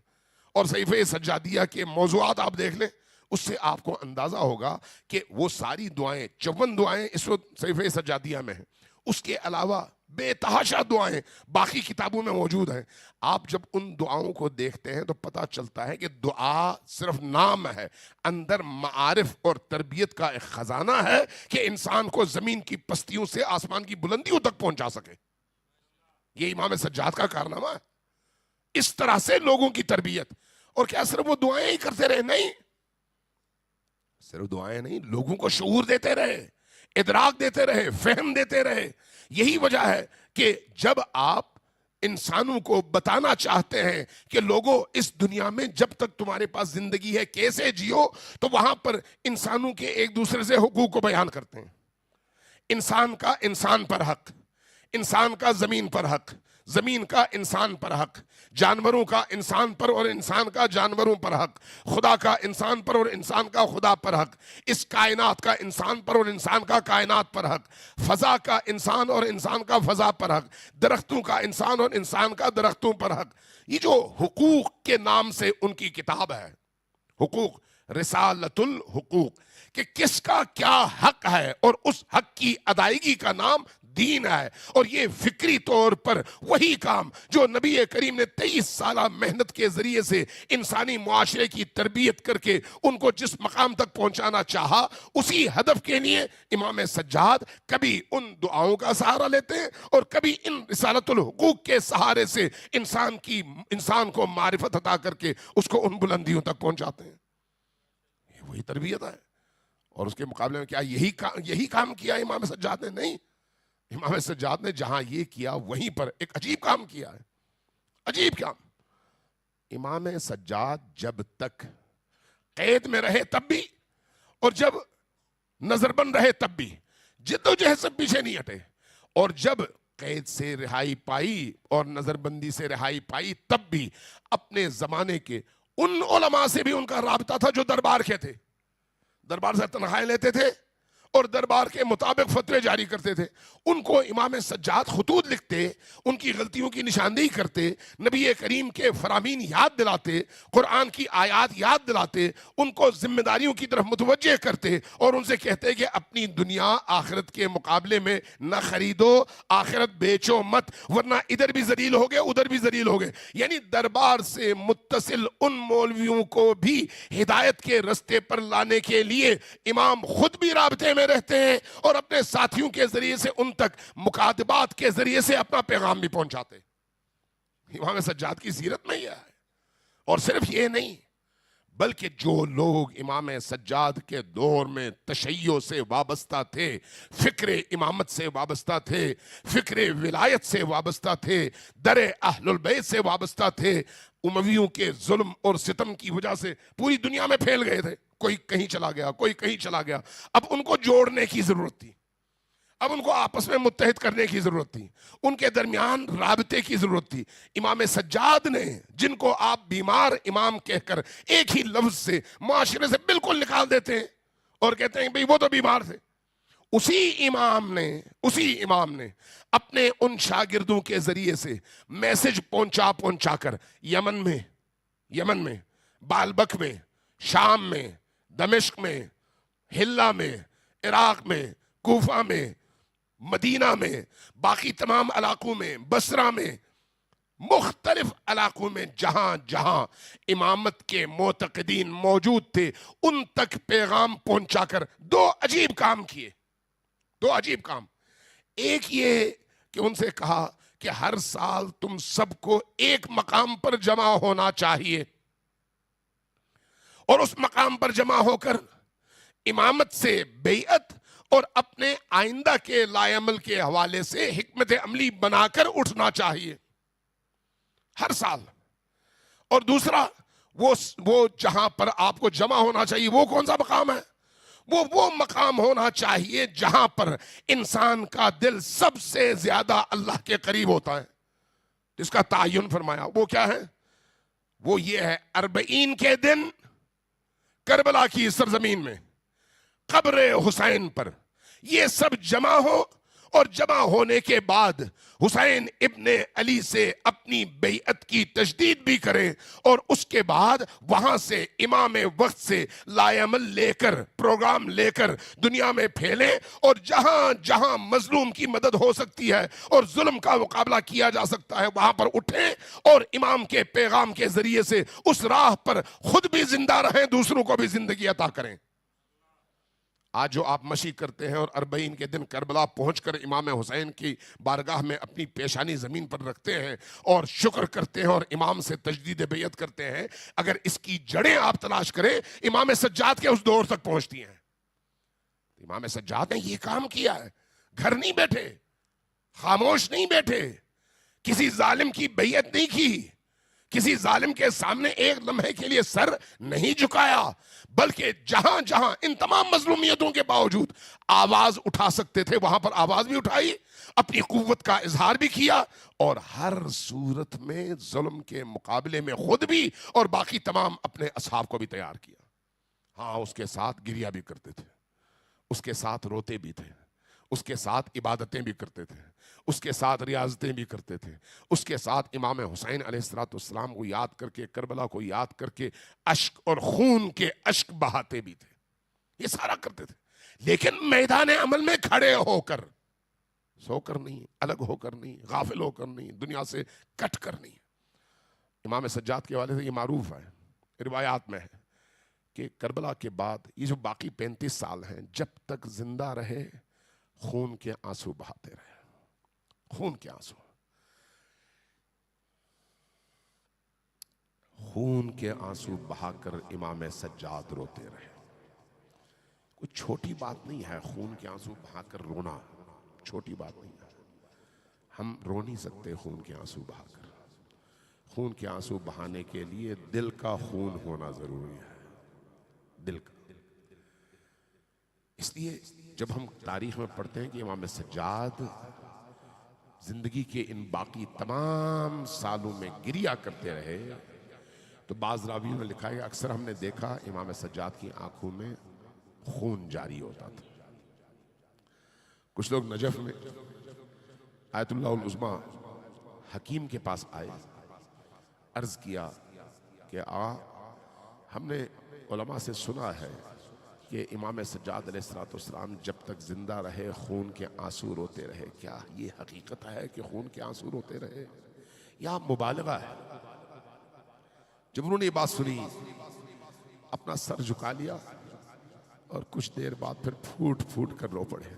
اور صحیفہ سجادیہ کے موضوعات آپ دیکھ لیں، اس سے آپ کو اندازہ ہوگا کہ وہ ساری دعائیں، 54 دعائیں اس وقت صحیفہ سجادیہ میں ہیں، اس کے علاوہ بے تحاشا دعائیں باقی کتابوں میں موجود ہیں۔ آپ جب ان دعاؤں کو دیکھتے ہیں تو پتہ چلتا ہے کہ دعا صرف نام ہے، اندر معارف اور تربیت کا ایک خزانہ ہے کہ انسان کو زمین کی پستیوں سے آسمان کی بلندیوں تک پہنچا سکے۔ یہ امام سجاد کا کارنامہ ہے، اس طرح سے لوگوں کی تربیت۔ اور کیا صرف وہ دعائیں ہی کرتے رہے؟ نہیں، صرف دعائیں نہیں، لوگوں کو شعور دیتے رہے، ادراک دیتے رہے، فہم دیتے رہے۔ یہی وجہ ہے کہ جب آپ انسانوں کو بتانا چاہتے ہیں کہ لوگوں اس دنیا میں جب تک تمہارے پاس زندگی ہے کیسے جیو، تو وہاں پر انسانوں کے ایک دوسرے سے حقوق کو بیان کرتے ہیں۔ انسان کا انسان پر حق، انسان کا زمین پر حق، زمین کا انسان پر حق، جانوروں کا انسان پر اور انسان کا جانوروں پر حق، خدا کا انسان پر اور انسان کا خدا پر حق، اس کائنات کا انسان پر اور انسان کا کائنات پر حق، فضا کا انسان اور انسان کا فضا پر حق، درختوں کا انسان اور انسان کا درختوں پر حق۔ یہ جو حقوق کے نام سے ان کی کتاب ہے، حقوق، رسالت الحقوق، کہ کس کا کیا حق ہے، اور اس حق کی ادائیگی کا نام دین ہے۔ اور یہ فکری طور پر وہی کام جو نبی کریم نے 23 سالہ محنت کے ذریعے سے انسانی معاشرے کی تربیت کر کے ان کو جس مقام تک پہنچانا چاہا، اسی ہدف کے لیے امام سجاد کبھی ان دعاؤں کا سہارا لیتے ہیں اور کبھی ان رسالت الحقوق کے سہارے سے انسان کو معرفت عطا کر کے اس کو ان بلندیوں تک پہنچاتے ہیں۔ یہ وہی تربیت ہے۔ اور اس کے مقابلے میں کیا یہی کام کیا امام سجاد نے؟ نہیں، امام سجاد نے جہاں یہ کیا وہیں پر ایک عجیب کام کیا ہے، عجیب کام۔ امام سجاد جب تک قید میں رہے تب بھی، اور جب نظر بند رہے تب بھی جد و جہد سے پیچھے نہیں ہٹے، اور جب قید سے رہائی پائی اور نظر بندی سے رہائی پائی تب بھی اپنے زمانے کے ان علماء سے بھی ان کا رابطہ تھا جو دربار کے تھے، دربار سے تنخواہیں لیتے تھے اور دربار کے مطابق فتوے جاری کرتے تھے۔ ان کو امام سجاد خطوط لکھتے، ان کی غلطیوں کی نشاندہی کرتے، نبی کریم کے فرامین یاد دلاتے، قرآن کی آیات یاد دلاتے، ان کو ذمہ داریوں کی طرف متوجہ کرتے، اور ان سے کہتے کہ اپنی دنیا آخرت کے مقابلے میں نہ خریدو، آخرت بیچو مت، ورنہ ادھر بھی ذلیل ہوگے ادھر بھی ذلیل ہوگے۔ یعنی دربار سے متصل ان مولویوں کو بھی ہدایت کے رستے پر لانے کے لیے امام خود بھی رابطے میں رہتے ہیں اور اپنے ساتھیوں کے ذریعے سے ان تک مکاتبات کے ذریعے سے اپنا پیغام بھی پہنچاتے۔ امام سجاد کی سیرت میں یہ ہے۔ اور صرف یہ نہیں، بلکہ جو لوگ امام سجاد کے دور میں تشیع سے وابستہ تھے، فکر امامت سے وابستہ تھے، فکر ولایت سے وابستہ تھے، در اہل البیت سے وابستہ تھے، امویوں کے ظلم اور ستم کی وجہ سے پوری دنیا میں پھیل گئے تھے، کوئی کہیں چلا گیا، کوئی کہیں چلا گیا۔ اب ان کو جوڑنے کی ضرورت تھی، اب ان کو آپس میں متحد کرنے کی ضرورت تھی، ان کے درمیان رابطے کی ضرورت تھی۔ امام سجاد نے، جن کو آپ بیمار امام کہہ کر ایک ہی لفظ سے معاشرے سے بالکل نکال دیتے ہیں اور کہتے ہیں بھئی وہ تو بیمار تھے، اسی امام نے اپنے ان شاگردوں کے ذریعے سے میسج پہنچا کر یمن میں، بالبک میں، شام میں، دمشق میں، حلہ میں، عراق میں، کوفہ میں، مدینہ میں، باقی تمام علاقوں میں، بصرہ میں، مختلف علاقوں میں جہاں جہاں امامت کے معتقدین موجود تھے، ان تک پیغام پہنچا کر دو عجیب کام کیے، دو عجیب کام۔ ایک یہ کہ ان سے کہا کہ ہر سال تم سب کو ایک مقام پر جمع ہونا چاہیے، اور اس مقام پر جمع ہو کر امامت سے بیعت اور اپنے آئندہ کے لائے عمل کے حوالے سے حکمت عملی بنا کر اٹھنا چاہیے ہر سال. اور دوسرا وہ جہاں پر آپ کو جمع ہونا چاہیے وہ کون سا مقام ہے؟ وہ مقام ہونا چاہیے جہاں پر انسان کا دل سب سے زیادہ اللہ کے قریب ہوتا ہے. جس کا تعین فرمایا وہ کیا ہے؟ وہ یہ ہے 40 کے دن کربلا کی سرزمین میں قبر حسین پر یہ سب جمع ہو، اور جمع ہونے کے بعد حسین ابن علی سے اپنی بیعت کی تجدید بھی کریں، اور اس کے بعد وہاں سے امام وقت سے لائے عمل لے کر پروگرام لے کر دنیا میں پھیلیں، اور جہاں جہاں مظلوم کی مدد ہو سکتی ہے اور ظلم کا مقابلہ کیا جا سکتا ہے وہاں پر اٹھیں، اور امام کے پیغام کے ذریعے سے اس راہ پر خود بھی زندہ رہیں، دوسروں کو بھی زندگی عطا کریں. آج جو آپ مشی کرتے ہیں اور 40 کے دن کربلا پہنچ کر امام حسین کی بارگاہ میں اپنی پیشانی زمین پر رکھتے ہیں اور شکر کرتے ہیں اور امام سے تجدید بیعت کرتے ہیں، اگر اس کی جڑیں آپ تلاش کریں امام سجاد کے اس دور تک پہنچتی ہیں. امام سجاد نے یہ کام کیا ہے، گھر نہیں بیٹھے، خاموش نہیں بیٹھے، کسی ظالم کی بیعت نہیں کی، کسی ظالم کے سامنے ایک لمحے کے لیے سر نہیں جھکایا، بلکہ جہاں جہاں ان تمام مظلومیتوں کے باوجود آواز اٹھا سکتے تھے وہاں پر آواز بھی اٹھائی، اپنی قوت کا اظہار بھی کیا، اور ہر صورت میں ظلم کے مقابلے میں خود بھی اور باقی تمام اپنے اصحاب کو بھی تیار کیا. ہاں اس کے ساتھ گریہ بھی کرتے تھے، اس کے ساتھ روتے بھی تھے، اس کے ساتھ عبادتیں بھی کرتے تھے، اس کے ساتھ ریاضتیں بھی کرتے تھے، اس کے ساتھ امام حسین علیہ السلام کو یاد کر کے، کربلا کو یاد کر کے اشک اور خون کے اشک بہاتے بھی تھے. یہ سارا کرتے تھے، لیکن میدان عمل میں کھڑے ہو کر، سو کر نہیں، الگ ہو کر نہیں، غافل ہو کر نہیں، دنیا سے کٹ کر نہیں. امام سجاد کے حوالے سے یہ معروف ہے، روایات میں ہے کہ کربلا کے بعد یہ جو باقی 35 سال ہیں جب تک زندہ رہے خون کے آنسو بہاتے رہے، خون کے آنسو، خون کے آنسو بہا کر امام سجاد روتے رہے. کوئی چھوٹی بات نہیں ہے خون کے آنسو بہا کر رونا، چھوٹی بات نہیں ہے. ہم رو نہیں سکتے خون کے آنسو بہا کر. خون کے آنسو بہانے کے لیے دل کا خون ہونا ضروری ہے، دل کا. اس لیے جب ہم تاریخ میں پڑھتے ہیں کہ امام سجاد زندگی کے ان باقی تمام سالوں میں گریہ کرتے رہے، تو بعض راویوں نے لکھا ہے کہ اکثر ہم نے دیکھا امام سجاد کی آنکھوں میں خون جاری ہوتا تھا. کچھ لوگ نجف میں آیت اللہ العظمیٰ حکیم کے پاس آئے، عرض کیا کہ ہم نے علماء سے سنا ہے کہ امام سجاد علیہ السلام جب تک زندہ رہے خون کے آنسو روتے رہے، کیا یہ حقیقت ہے کہ خون کے آنسو روتے رہے یا مبالغہ ہے؟ جب انہوں نے یہ بات سنی اپنا سر جھکا لیا اور کچھ دیر بعد پھر پھوٹ پھوٹ کر رو پڑے.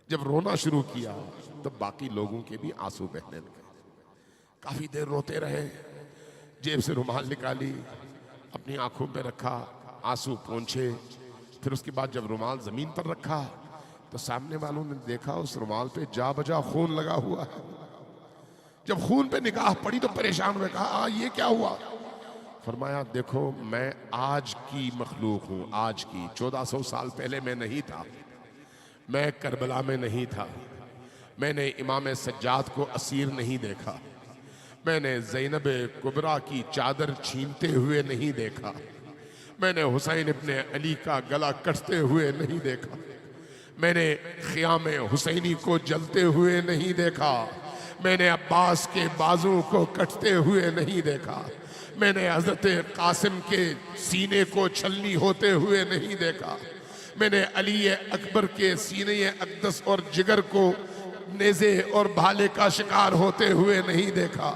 جب رونا شروع کیا تو باقی لوگوں کے بھی آنسو بہنے لگے. کافی دیر روتے رہے، جیب سے رومال نکالی، اپنی آنکھوں پہ رکھا، آنسو پونچھے. پھر اس کے بعد جب رومال زمین پر رکھا تو سامنے والوں نے دیکھا اس رومال پہ جا بجا خون لگا ہوا ہے. جب خون پہ نگاہ پڑی تو پریشان ہوئے، کہا یہ کیا ہوا؟ فرمایا دیکھو میں آج کی مخلوق ہوں، آج کی. 1400 سال پہلے میں نہیں تھا، میں کربلا میں نہیں تھا، میں نے امام سجاد کو اسیر نہیں دیکھا، میں نے زینب کبریٰ کی چادر چھینتے ہوئے نہیں دیکھا، میں نے حسین ابن علی کا گلا کٹتے ہوئے نہیں دیکھا، میں نے خیام حسینی کو جلتے ہوئے نہیں دیکھا، میں نے عباس کے بازو کو کٹتے ہوئے نہیں دیکھا، میں نے حضرت قاسم کے سینے کو چھلنی ہوتے ہوئے نہیں دیکھا، میں نے علی اکبر کے سینے اقدس اور جگر کو نیزے اور بھالے کا شکار ہوتے ہوئے نہیں دیکھا،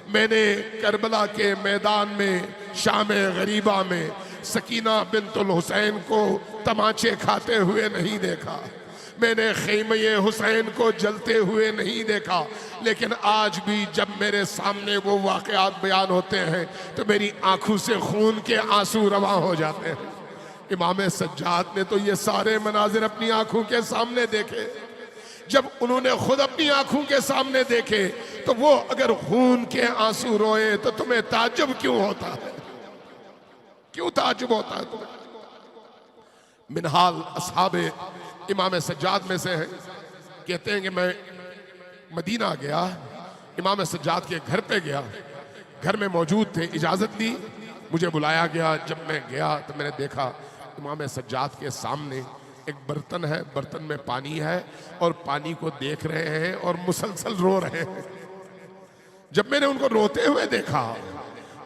میں نے کربلا کے میدان میں شام غریبہ میں سکینہ بنت الحسین کو تمانچے کھاتے ہوئے نہیں دیکھا، میں نے خیمہ حسین کو جلتے ہوئے نہیں دیکھا، لیکن آج بھی جب میرے سامنے وہ واقعات بیان ہوتے ہیں تو میری آنکھوں سے خون کے آنسو رواں ہو جاتے ہیں۔ امام سجاد نے تو یہ سارے مناظر اپنی آنکھوں کے سامنے دیکھے۔ جب انہوں نے خود اپنی آنکھوں کے سامنے دیکھے تو وہ اگر خون کے آنسو روئے تو تمہیں تعجب کیوں ہوتا ہے؟ کیوں تعجب ہوتا ہے تمہیں؟ منہال اصحاب امام سجاد میں سے ہیں، کہتے ہیں کہ میں مدینہ گیا، امام سجاد کے گھر پہ گیا، گھر میں موجود تھے، اجازت لی، مجھے بلایا گیا۔ جب میں گیا تو میں نے دیکھا امام سجاد کے سامنے ایک برتن ہے، برتن میں پانی ہے اور پانی کو دیکھ رہے ہیں اور مسلسل رو رہے ہیں۔ جب میں نے ان کو روتے ہوئے دیکھا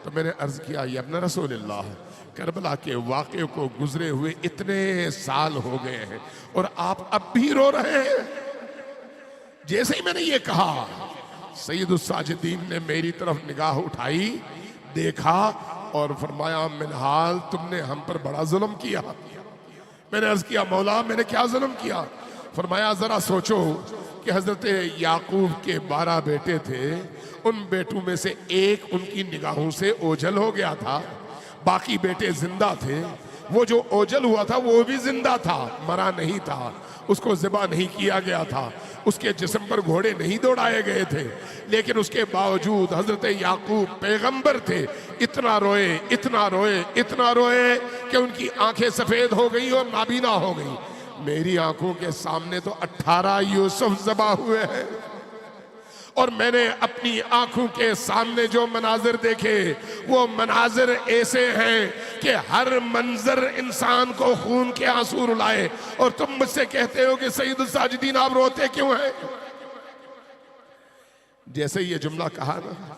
تو میں نے عرض کیا، یا ابن رسول اللہ، کربلا کے واقعے کو گزرے ہوئے اتنے سال ہو گئے ہیں اور آپ اب بھی رو رہے ہیں؟ جیسے ہی میں نے یہ کہا، سید الساجدین نے میری طرف نگاہ اٹھائی، دیکھا اور فرمایا، منہال تم نے ہم پر بڑا ظلم کیا۔ میں نے عرض کیا، مولا میں نے کیا ظلم کیا؟ فرمایا، ذرا سوچو کہ حضرت یعقوب کے 12 بیٹے تھے، ان بیٹوں میں سے ایک ان کی نگاہوں سے اوجھل ہو گیا تھا، باقی بیٹے زندہ تھے۔ وہ جو اوجھل ہوا تھا وہ بھی زندہ تھا، مرا نہیں تھا، اس کو ذبح نہیں کیا گیا تھا، اس کے جسم پر گھوڑے نہیں دوڑائے گئے تھے، لیکن اس کے باوجود حضرت یعقوب پیغمبر تھے، اتنا روئے اتنا روئے اتنا روئے کہ ان کی آنکھیں سفید ہو گئی اور نابینا ہو گئی۔ میری آنکھوں کے سامنے تو 18 یوسف ذبح ہوئے ہیں، اور میں نے اپنی آنکھوں کے سامنے جو مناظر دیکھے وہ مناظر ایسے ہیں کہ ہر منظر انسان کو خون کے آنسو رلائے، اور تم مجھ سے کہتے ہو کہ سید الساجدین آپ روتے کیوں ہیں؟ جیسے یہ جملہ کہا نا،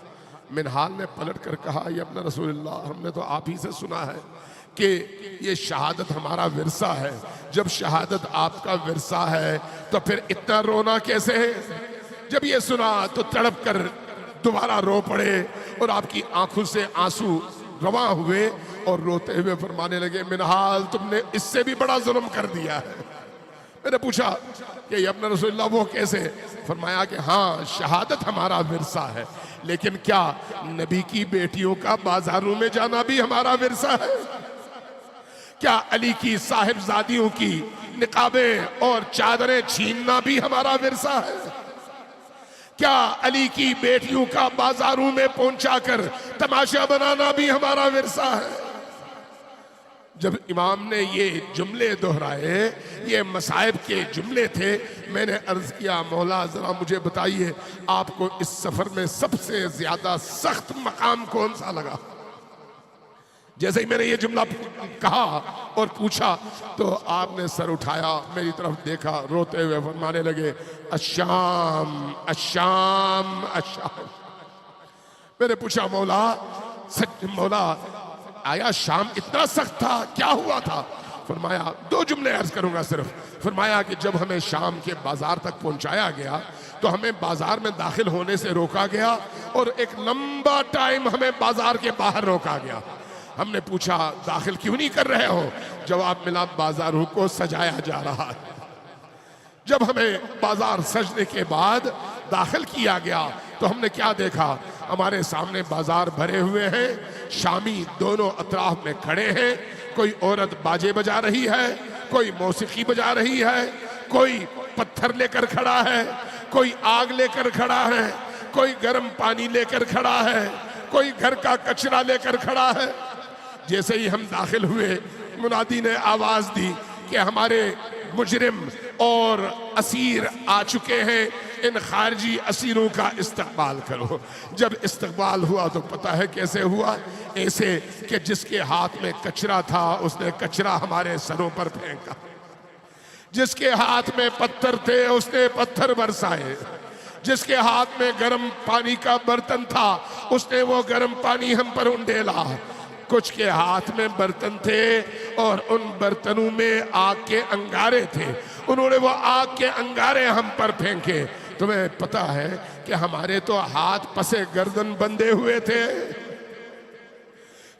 منہال نے پلٹ کر کہا، یا ابن رسول اللہ، ہم نے تو آپ ہی سے سنا ہے کہ یہ شہادت ہمارا ورثہ ہے، جب شہادت آپ کا ورثہ ہے تو پھر اتنا رونا کیسے ہے؟ جب یہ سنا تو تڑپ کر دوبارہ رو پڑے اور آپ کی آنکھوں سے آنسو رواں ہوئے اور روتے ہوئے فرمانے لگے، منہال تم نے اس سے بھی بڑا ظلم کر دیا ہے۔ میں نے پوچھا کہ یا ابن رسول اللہ وہ کیسے؟ فرمایا کہ ہاں شہادت ہمارا ورثہ ہے، لیکن کیا نبی کی بیٹیوں کا بازاروں میں جانا بھی ہمارا ورثہ ہے؟ کیا علی کی صاحبزادیوں کی نقابیں اور چادریں چھیننا بھی ہمارا ورثہ ہے؟ کیا علی کی بیٹیوں کا بازاروں میں پہنچا کر تماشا بنانا بھی ہمارا ورثہ ہے؟ جب امام نے یہ جملے دہرائے، یہ مصائب کے جملے تھے، میں نے عرض کیا، مولا ذرا مجھے بتائیے آپ کو اس سفر میں سب سے زیادہ سخت مقام کون سا لگا؟ جیسے ہی میں نے یہ جملہ کہا اور پوچھا تو آپ نے سر اٹھایا، میری طرف دیکھا، روتے ہوئے فرمانے لگے، الشام الشام الشام۔ میں نے پوچھا، مولا آیا شام اتنا سخت تھا؟ کیا ہوا تھا؟ فرمایا، 2 جملے عرض کروں گا صرف۔ فرمایا کہ جب ہمیں شام کے بازار تک پہنچایا گیا تو ہمیں بازار میں داخل ہونے سے روکا گیا اور ایک لمبا ٹائم ہمیں بازار کے باہر روکا گیا۔ ہم نے پوچھا، داخل کیوں نہیں کر رہے ہو؟ جواب ملا، بازاروں کو سجایا جا رہا ہے۔ جب ہمیں بازار سجنے کے بعد داخل کیا گیا تو ہم نے کیا دیکھا؟ ہمارے سامنے بازار بھرے ہوئے ہیں، شامی دونوں اطراف میں کھڑے ہیں، کوئی عورت باجے بجا رہی ہے، کوئی موسیقی بجا رہی ہے، کوئی پتھر لے کر کھڑا ہے، کوئی آگ لے کر کھڑا ہے، کوئی گرم پانی لے کر کھڑا ہے، کوئی گھر کا کچرا لے کر کھڑا ہے۔ جیسے ہی ہم داخل ہوئے، منادی نے آواز دی کہ ہمارے مجرم اور اسیر آ چکے ہیں، ان خارجی اسیروں کا استقبال کرو۔ جب استقبال ہوا تو پتہ ہے کیسے ہوا؟ ایسے کہ جس کے ہاتھ میں کچرا تھا اس نے کچرا ہمارے سروں پر پھینکا، جس کے ہاتھ میں پتھر تھے اس نے پتھر برسائے، جس کے ہاتھ میں گرم پانی کا برتن تھا اس نے وہ گرم پانی ہم پر انڈیلا۔ کچھ کے ہاتھ میں برتن تھے اور ان برتنوں میں آگ کے انگارے تھے، انہوں نے وہ آگ کے انگارے ہم پر پھینکے۔ تمہیں پتہ ہے کہ ہمارے تو ہاتھ پسے گردن بندھے ہوئے تھے۔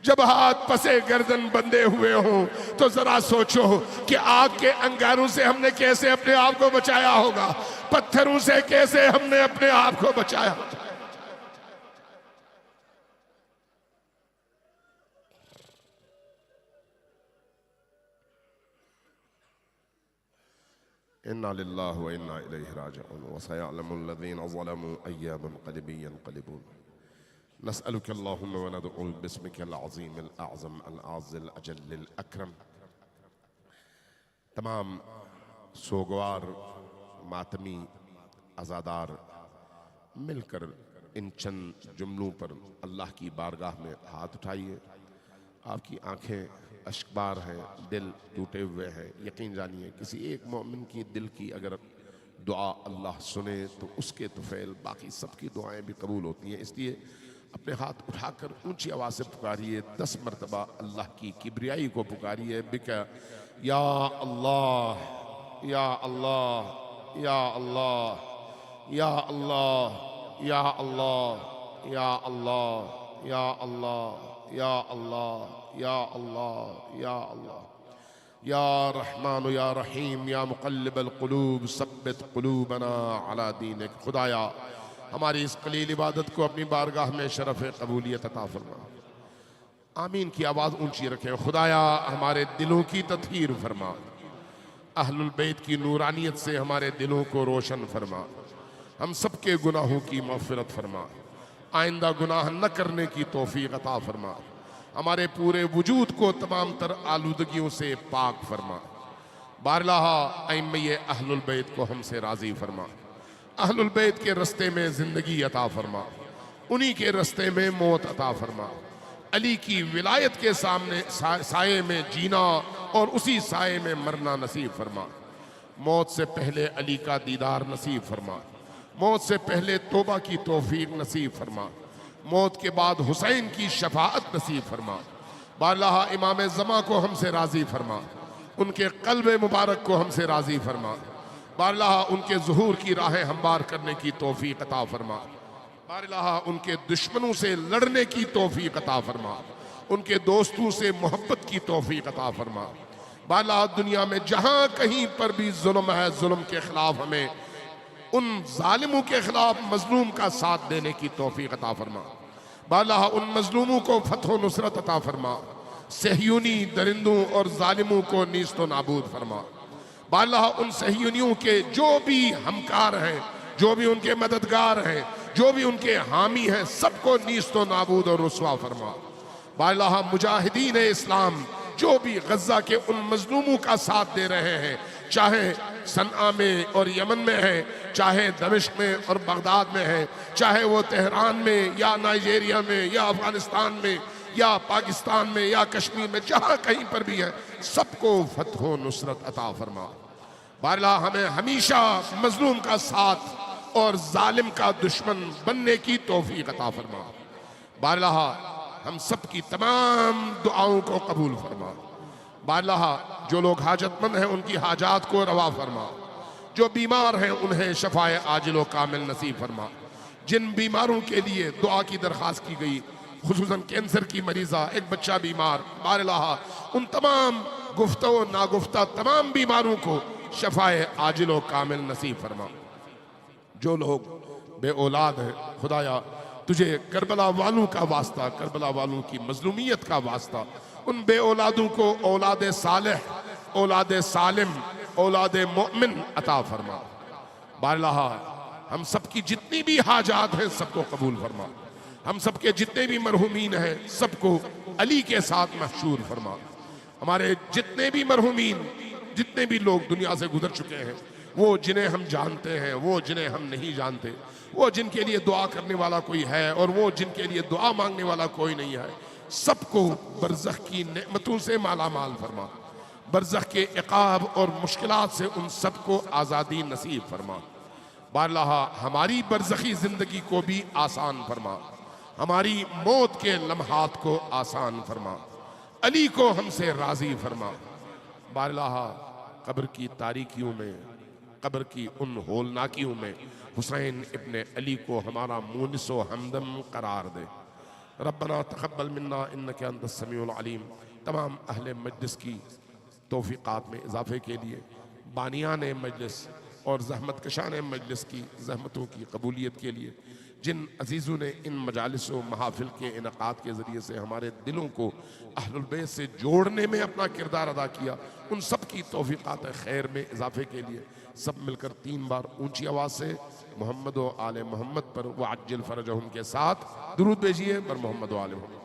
جب ہاتھ پسے گردن بندے ہوئے ہوں تو ذرا سوچو کہ آگ کے انگاروں سے ہم نے کیسے اپنے آپ کو بچایا ہوگا، پتھروں سے کیسے ہم نے اپنے آپ کو بچایا ہوگا۔ انا للہ و انا الیہ راجعون وسیعلم الذین ظلموا ای منقلب ینقلبون۔ نسألك اللهم وندعو باسمك العظیم الاعظم الاعز الاجل الاکرم۔ تمام سوگوار ماتمی عزادار مل کر ان چند جملوں پر اللہ کی بارگاہ میں ہاتھ اٹھائیے۔ آپ کی آنکھیں اشکبار ہیں، دل ٹوٹے ہوئے ہیں۔ یقین جانیے کسی ایک مومن کی دل کی اگر دعا اللہ سنے تو اس کے طفیل باقی سب کی دعائیں بھی قبول ہوتی ہیں۔ اس لیے اپنے ہاتھ اٹھا کر اونچی آواز سے پکاریے، 10 مرتبہ اللہ کی کبریائی کو پکاریے۔ بکا یا اللہ یا اللہ یا اللہ یا اللہ یا اللہ یا اللہ یا اللہ یا اللہ یا اللہ یا اللہ یا رحمان یا رحیم یا مقلب القلوب ثبت قلوبنا علی دینک۔ خدایا ہماری اس قلیل عبادت کو اپنی بارگاہ میں شرف قبولیت عطا فرما۔ آمین کی آواز اونچی رکھیں۔ خدایا ہمارے دلوں کی تطہیر فرما، اہل البیت کی نورانیت سے ہمارے دلوں کو روشن فرما، ہم سب کے گناہوں کی مغفرت فرما، آئندہ گناہ نہ کرنے کی توفیق عطا فرما، ہمارے پورے وجود کو تمام تر آلودگیوں سے پاک فرما۔ بارلاہا ائمہ اہل البیت کو ہم سے راضی فرما، اہل البیت کے رستے میں زندگی عطا فرما، انہی کے رستے میں موت عطا فرما۔ علی کی ولایت کے سامنے سائے میں جینا اور اسی سائے میں مرنا نصیب فرما۔ موت سے پہلے علی کا دیدار نصیب فرما، موت سے پہلے توبہ کی توفیق نصیب فرما، موت کے بعد حسین کی شفاعت نصیب فرما۔ بارلاہا امام زمان کو ہم سے راضی فرما، ان کے قلب مبارک کو ہم سے راضی فرما۔ بارلاہا ان کے ظہور کی راہیں ہموار کرنے کی توفیق عطا فرما۔ بارلاہا ان کے دشمنوں سے لڑنے کی توفیق عطا فرما، ان کے دوستوں سے محبت کی توفیق عطا فرما۔ بارلاہا دنیا میں جہاں کہیں پر بھی ظلم ہے، ظلم کے خلاف ہمیں ان ظالموں کے خلاف مظلوم کا ساتھ دینے کی توفیق عطا فرما۔ بارلاہا ان مظلوموں کو فتح و نصرت عطا فرما، صہیونی درندوں اور ظالموں کو نیست و نابود فرما۔ بارلاہا ان صہیونیوں کے جو بھی ہمکار ہیں، جو بھی ان کے مددگار ہیں، جو بھی ان کے حامی ہیں، سب کو نیست و نابود اور رسوا فرما۔ بارلاہا مجاہدین اسلام جو بھی غزہ کے ان مظلوموں کا ساتھ دے رہے ہیں، چاہے صنعاء میں اور یمن میں ہے، چاہے دمشق میں اور بغداد میں ہے، چاہے وہ تہران میں یا نائجیریا میں یا افغانستان میں یا پاکستان میں یا کشمیر میں، جہاں کہیں پر بھی ہے، سب کو فتح و نصرت عطا فرما۔ بارلاہا ہمیں ہمیشہ مظلوم کا ساتھ اور ظالم کا دشمن بننے کی توفیق عطا فرما۔ بارلاہا ہم سب کی تمام دعاؤں کو قبول فرما۔ بارلاہا جو لوگ حاجت مند ہیں ان کی حاجات کو روا فرما، جو بیمار ہیں انہیں شفائے عاجل و کامل نصیب فرما۔ جن بیماروں کے لیے دعا کی درخواست کی گئی، خصوصاً کینسر کی مریضہ، ایک بچہ بیمار، بارلاہا ان تمام گفتہ و ناگفتہ تمام بیماروں کو شفائے عاجل و کامل نصیب فرما۔ جو لوگ بے اولاد ہیں، خدایا تجھے کربلا والوں کا واسطہ، کربلا والوں کی مظلومیت کا واسطہ، ان بے اولادوں کو اولاد صالح، اولاد سالم، اولاد مؤمن عطا فرما۔ بارلاہا ہم سب کی جتنی بھی حاجات ہیں سب کو قبول فرما، ہم سب کے جتنے بھی مرحومین ہیں سب کو علی کے ساتھ محشور فرما۔ ہمارے جتنے بھی مرحومین، جتنے بھی لوگ دنیا سے گزر چکے ہیں، وہ جنہیں ہم جانتے ہیں، وہ جنہیں ہم نہیں جانتے، وہ جن کے لیے دعا کرنے والا کوئی ہے اور وہ جن کے لیے دعا مانگنے والا کوئی نہیں ہے، سب کو برزخ کی نعمتوں سے مالا مال فرما، برزخ کے عقاب اور مشکلات سے ان سب کو آزادی نصیب فرما۔ بارلاہا ہماری برزخی زندگی کو بھی آسان فرما، ہماری موت کے لمحات کو آسان فرما، علی کو ہم سے راضی فرما۔ بارلاہا قبر کی تاریکیوں میں، قبر کی ان ہولناکیوں میں حسین ابن علی کو ہمارا مونس و ہمدم قرار دے۔ ربنا تقبل منا انک انت السمیع العلیم۔ تمام اہل مجلس کی توفیقات میں اضافے کے لیے، بانیان مجلس اور زحمت کشان مجلس کی زحمتوں کی قبولیت کے لیے، جن عزیزوں نے ان مجالس و محافل کے انعقاد کے ذریعے سے ہمارے دلوں کو اہل البیت سے جوڑنے میں اپنا کردار ادا کیا، ان سب کی توفیقات خیر میں اضافے کے لیے سب مل کر 3 بار اونچی آواز سے محمد و آل محمد پر وعجل فرجہم کے ساتھ درود بھیجیے بر محمد و آل محمد۔